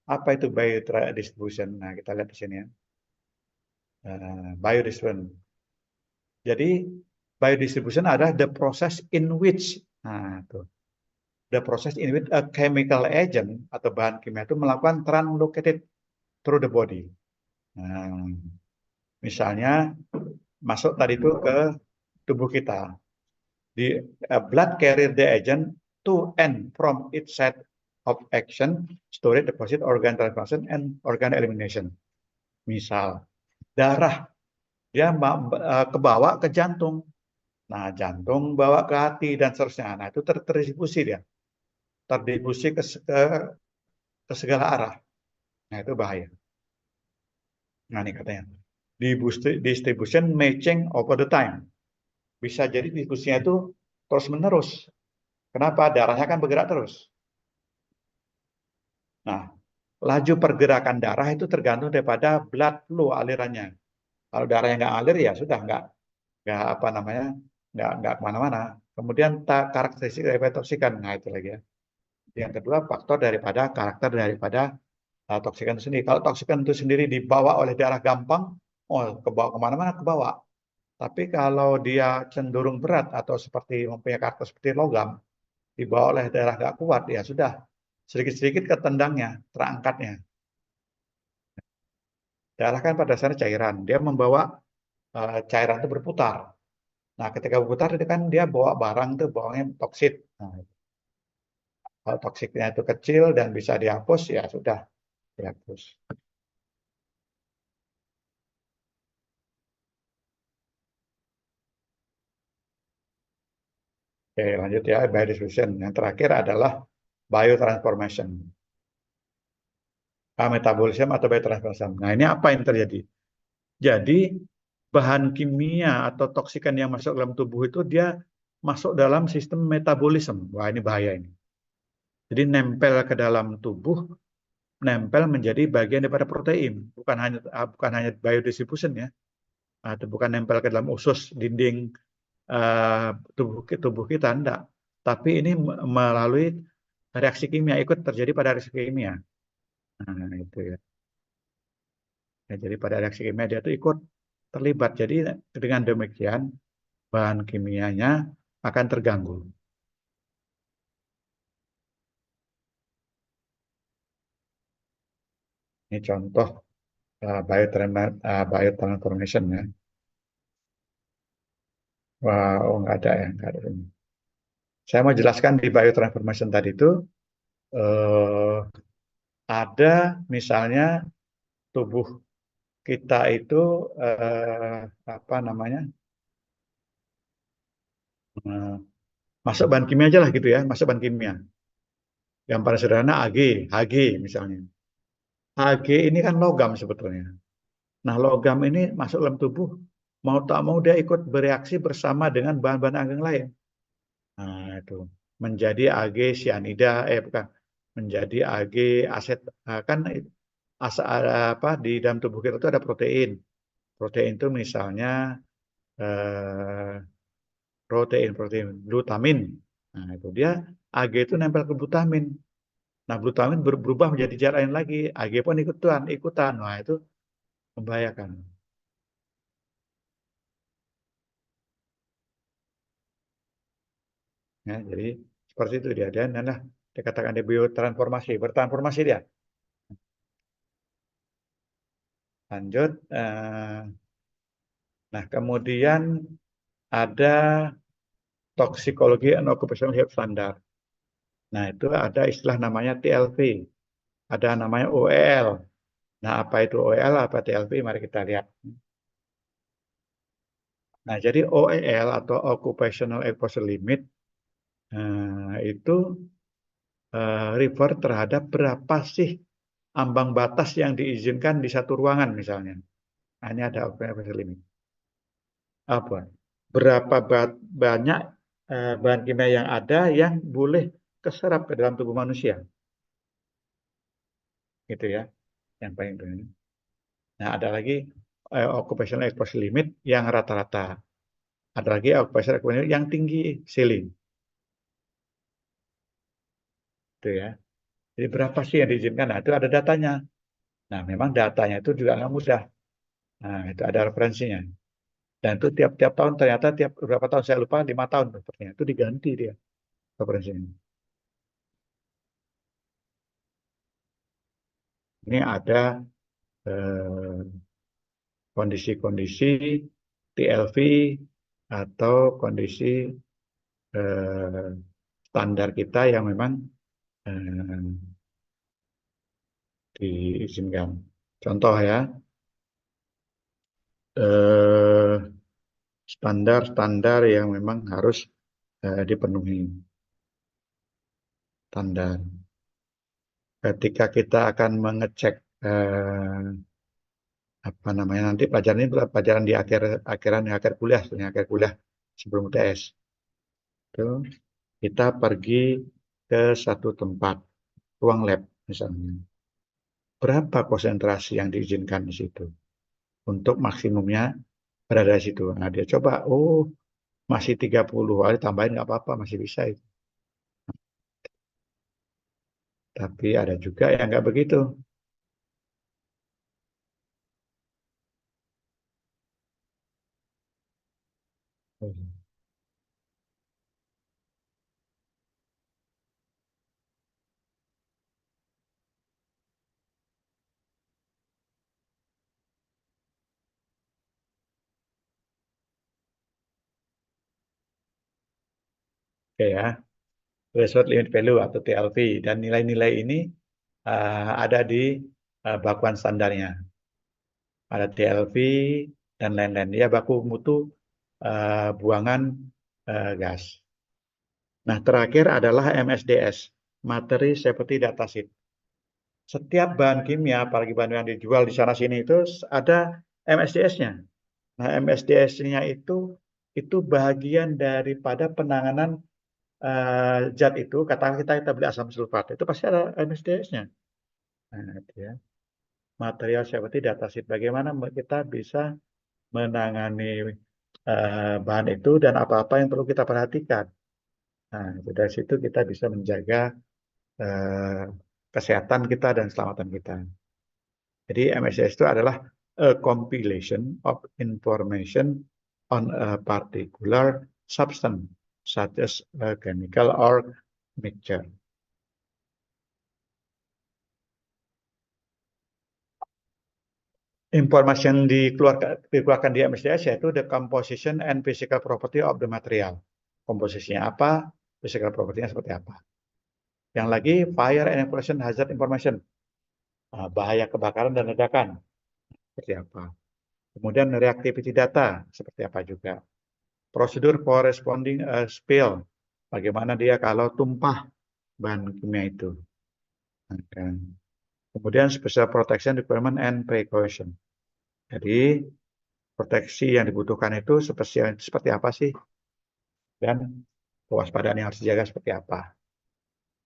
Apa itu biodistribution? Nah, kita lihat di sini ya. Biodistribution. Jadi biodistribution adalah the process in which, the process in which a chemical agent atau bahan kimia itu melakukan translocated through the body. Nah, misalnya masuk tadi itu ke tubuh kita. The blood carrier the agent to and from its site of action, storage, deposit, organ transformation, and organ elimination. Misal, darah dia kebawa ke jantung. Nah, jantung bawa ke hati dan seterusnya. Nah, itu terdistribusi dia. Terdistribusi ke segala arah. Nah, itu bahaya. Nah, ini katanya. Distribution may change over the time. Bisa jadi distribusinya itu terus-menerus. Kenapa? Darahnya kan bergerak terus. Nah, laju pergerakan darah itu tergantung daripada blood flow alirannya. Kalau darahnya nggak alir ya sudah nggak apa namanya nggak kemana-mana. Kemudian karakteristik daripada toksikan, nah itu lagi ya. Yang kedua faktor daripada karakter daripada toksikan itu sendiri. Kalau toksikan itu sendiri dibawa oleh darah gampang, kebawa kemana-mana kebawa. Tapi kalau dia cenderung berat atau seperti mempunyai karakter seperti logam, dibawa oleh darah nggak kuat, ya sudah sedikit-sedikit ketendangnya, terangkatnya. Darah kan pada dasarnya cairan, dia membawa cairan itu berputar. Nah, ketika berputar itu kan dia bawa barang tuh bawanya toksit. Nah, kalau toksiknya itu kecil dan bisa dihapus, ya sudah dihapus. Oke, lanjut ya, biodistribution. Yang terakhir adalah biotransformation. Metabolisme atau biotransformation. Nah, ini apa yang terjadi? Jadi, bahan kimia atau toksikan yang masuk dalam tubuh itu dia masuk dalam sistem metabolisme. Wah, ini bahaya ini. Jadi nempel ke dalam tubuh, nempel menjadi bagian daripada protein, bukan hanya biodistribution ya, atau bukan nempel ke dalam usus dinding tubuh kita, enggak. Tapi ini melalui reaksi kimia, ikut terjadi pada reaksi kimia. Nah, itu ya. Ya, jadi pada reaksi kimia dia itu ikut terlibat. Jadi dengan demikian bahan kimianya akan terganggu. Ini contoh biotransformation ya. Wah, oh nggak ada ya, nggak ada ini. Saya mau jelaskan di biotransformation tadi itu ada misalnya tubuh kita itu apa namanya masuk bahan kimia aja lah gitu ya, masuk bahan kimia. Yang paling sederhana Hg misalnya. Hg ini kan logam sebetulnya. Nah, logam ini masuk dalam tubuh, mau tak mau dia ikut bereaksi bersama dengan bahan-bahan agang lain. Nah, itu menjadi Ag cyanida, bukan, menjadi Ag aset. Kan apa di dalam tubuh kita itu ada protein. Protein itu misalnya protein glutamin. Nah, itu dia Ag itu nempel ke glutamin. Nah, glutamin berubah menjadi zat lain lagi. Ag pun ikutan. Nah, itu membahayakan. Ya, jadi seperti itu dia. Dan nah, dikatakan dia biotransformasi, bertransformasi dia. Lanjut. Nah, kemudian ada toksikologi and occupational health standard. Nah, itu ada istilah namanya TLV. Ada namanya OEL. Nah, apa itu OEL, apa TLV? Mari kita lihat. Nah, jadi OEL atau Occupational Exposure Limit itu refer terhadap berapa sih ambang batas yang diizinkan di satu ruangan misalnya. Nah, ini ada Occupational Limit. Apa? Berapa banyak bahan kimia yang ada yang boleh keserap ke dalam tubuh manusia. Gitu ya, yang paling penting. Nah, ada lagi occupational exposure limit yang rata-rata. Ada lagi occupational exposure limit yang tinggi, ceiling. Itu ya. Jadi berapa sih yang diizinkan? Nah, itu ada datanya. Nah, memang datanya itu juga nggak mudah. Nah, itu ada referensinya. Dan itu tiap-tiap tahun ternyata tiap berapa tahun saya lupa 5 tahun sepertinya itu diganti dia referensinya. Ini ada kondisi-kondisi TLV atau kondisi standar kita yang memang diizinkan. Contoh ya, standar-standar yang memang harus dipenuhi. Standar. Ketika kita akan mengecek apa namanya nanti pelajaran ini pelajaran di akhir kuliah sebelum UTS. Itu kita pergi ke satu tempat, ruang lab misalnya. Berapa konsentrasi yang diizinkan di situ? Untuk maksimumnya berada di situ. Nah, dia coba, masih 30, tambahin nggak apa-apa, masih bisa itu. Tapi ada juga yang nggak begitu. Oke ya, threshold limit value atau TLV dan nilai-nilai ini ada di bakuan standarnya. Ada TLV dan lain-lain. Ya, baku mutu buangan gas. Nah, terakhir adalah MSDS. materi seperti datasheet. Setiap bahan kimia, apalagi bahan yang dijual di sana sini itu ada MSDS-nya. Nah, MSDS-nya itu bagian daripada penanganan zat itu. Katakan kita beli asam sulfat, itu pasti ada MSDS-nya. Nah, itu ya. Material seperti datasheet. Bagaimana kita bisa menangani bahan itu dan apa-apa yang perlu kita perhatikan. Nah, dari situ kita bisa menjaga kesehatan kita dan keselamatan kita. Jadi MSDS itu adalah a compilation of information on a particular substance, such as a chemical or mixture. Informasi yang dikeluarkan di MSDS yaitu the composition and physical property of the material. Komposisinya apa, physical property-nya seperti apa. Yang lagi fire and explosion hazard information. Bahaya kebakaran dan ledakan seperti apa. Kemudian reactivity data seperti apa juga. Prosedur for responding spill. Bagaimana dia kalau tumpah bahan kimia itu. Kemudian special protection requirement and precaution. Jadi proteksi yang dibutuhkan itu seperti apa sih? Dan kewaspadaan yang harus dijaga seperti apa?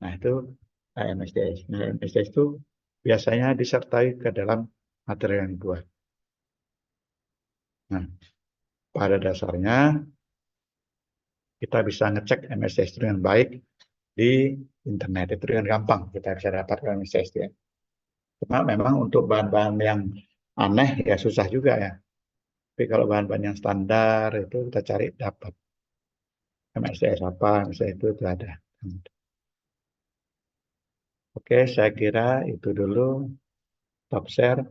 Nah, itu MSDS. Nah, MSDS itu biasanya disertai ke dalam materi yang dibuat. Nah, pada dasarnya kita bisa ngecek MSDS dengan baik di internet. Itu dengan gampang kita bisa dapatkan MSDS ya. Cuma memang untuk bahan-bahan yang aneh ya susah juga ya. Tapi kalau bahan-bahan yang standar itu kita cari dapat. MSDS apa, misalnya itu ada. Oke, saya kira itu dulu. Top share.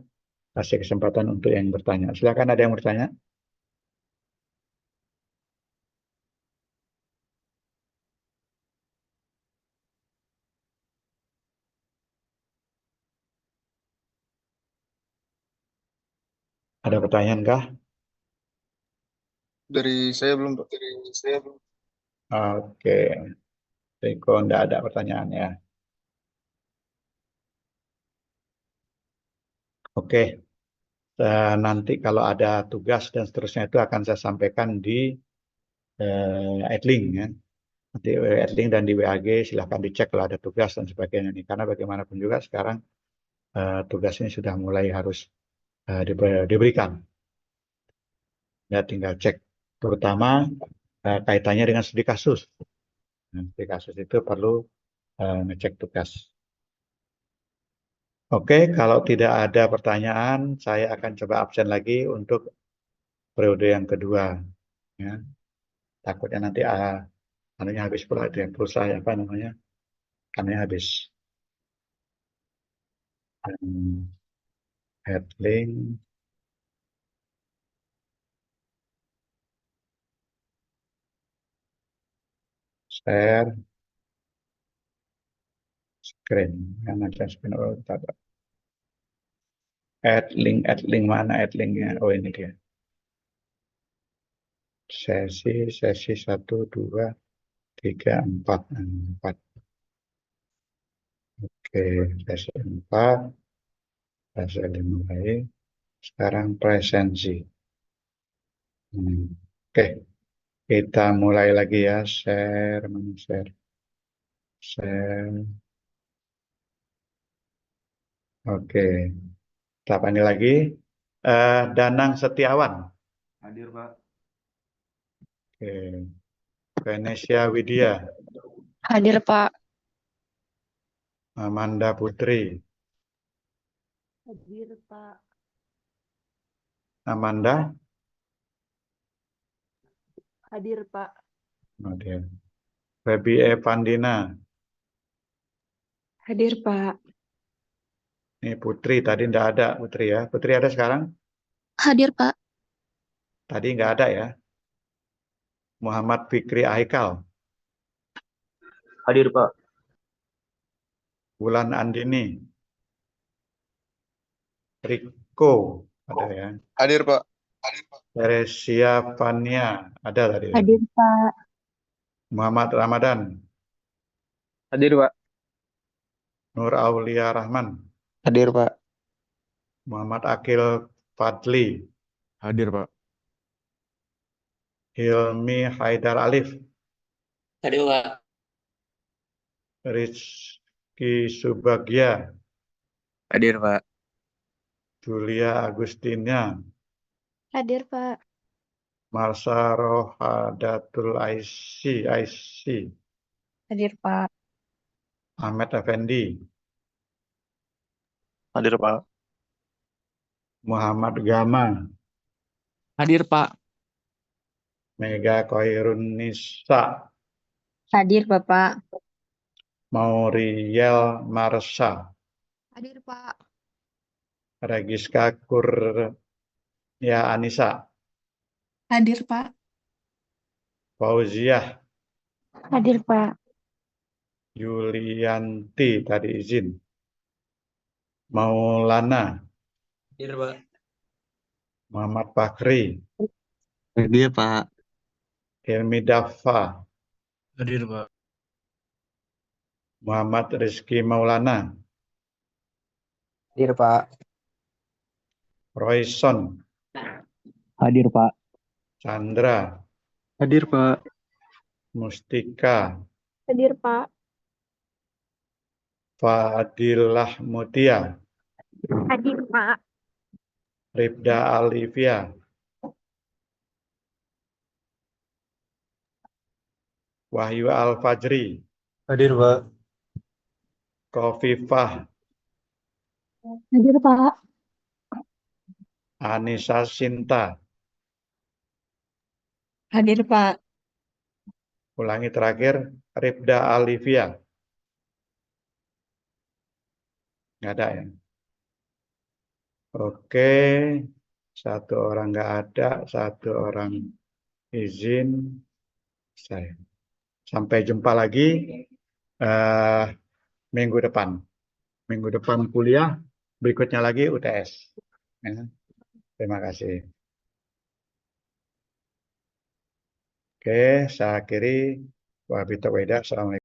Kasih kesempatan untuk yang bertanya. Silakan, ada yang bertanya? Ada pertanyaan kah? Dari saya belum, Pak. Oke. Riko, enggak ada pertanyaan ya. Oke. Nanti kalau ada tugas dan seterusnya itu akan saya sampaikan di Adlink ya. Nanti Adlink dan di WAG silahkan dicek kalau ada tugas dan sebagainya nih. Karena bagaimanapun juga sekarang tugas ini sudah mulai harus diberikan. Ya, tinggal cek. Terutama kaitannya dengan studi kasus. Nah, studi kasus itu perlu ngecek tugas. Oke, kalau tidak ada pertanyaan, saya akan coba absen lagi untuk periode yang kedua. Ya. Takutnya nanti anunya habis pula itu ya, pulsa apa namanya, anunya habis. Headlink, share, screen. Yang ada screen, add link mana add-linknya? Oh, ini dia. Sesi 1, 2, 3, 4. 4. Oke, sesi 4. Saya dimulai. Sekarang presensi. Oke, kita mulai lagi ya. Share. Oke, kita panggil lagi. Danang Setiawan. Hadir, Pak. Oke. Venesia Widya. Hadir, Pak. Amanda Putri. Hadir, Pak. Amanda. Hadir, Pak. Oke. Febi Evandina. Hadir, Pak. Ini Putri, tadi tidak ada Putri ya. Putri ada sekarang? Hadir, Pak. Tadi nggak ada ya. Muhammad Fikri Aikal. Hadir, Pak. Bulan Andini. Riko ada ya. Hadir, Pak. Teresia Fania ada tadi. Hadir, Pak. Muhammad Ramadan. Hadir, Pak. Nur Aulia Rahman, Hadir, Pak. Muhammad Akil Fadli, Hadir, Pak. Hilmi Haidar Alif, Hadir Pak. Rizky Subagya, Hadir, Pak. Julia Agustina, Hadir, Pak. Marsha Rohadatul Aisy, Hadir, Pak. Ahmed Effendi, Hadir, Pak. Muhammad Gama, Hadir Pak. Mega Koirunisa, Hadir, Bapak. Mauriel Marsha, Hadir, Pak. Regiska Kurnia Anissa, Hadir, Pak. Fauziah, Hadir, Pak. Yulianti, tadi izin, Maulana, Hadir Pak. Muhammad Fakri, Hadir, Pak. Hilmi Daffa, Hadir, Pak. Muhammad Rizky Maulana, Hadir Pak. Royson, Hadir Pak. Chandra, Hadir, Pak. Mustika, Hadir, Pak. Fadilah Mutia, Hadir, Pak. Ribda Alivia, Wahyu Al-Fajri, Hadir, Pak. Kofifah, Hadir, Pak. Anissa Sinta. Hadir, Pak. Ulangi terakhir, Ribda Alivia. Nggak ada ya? Oke, satu orang nggak ada, satu orang izin. Saya. Sampai jumpa lagi minggu depan. Minggu depan kuliah, berikutnya lagi UTS. Ya. Terima kasih. Oke, saya akhiri. Wabillahi taufiq. Assalamualaikum.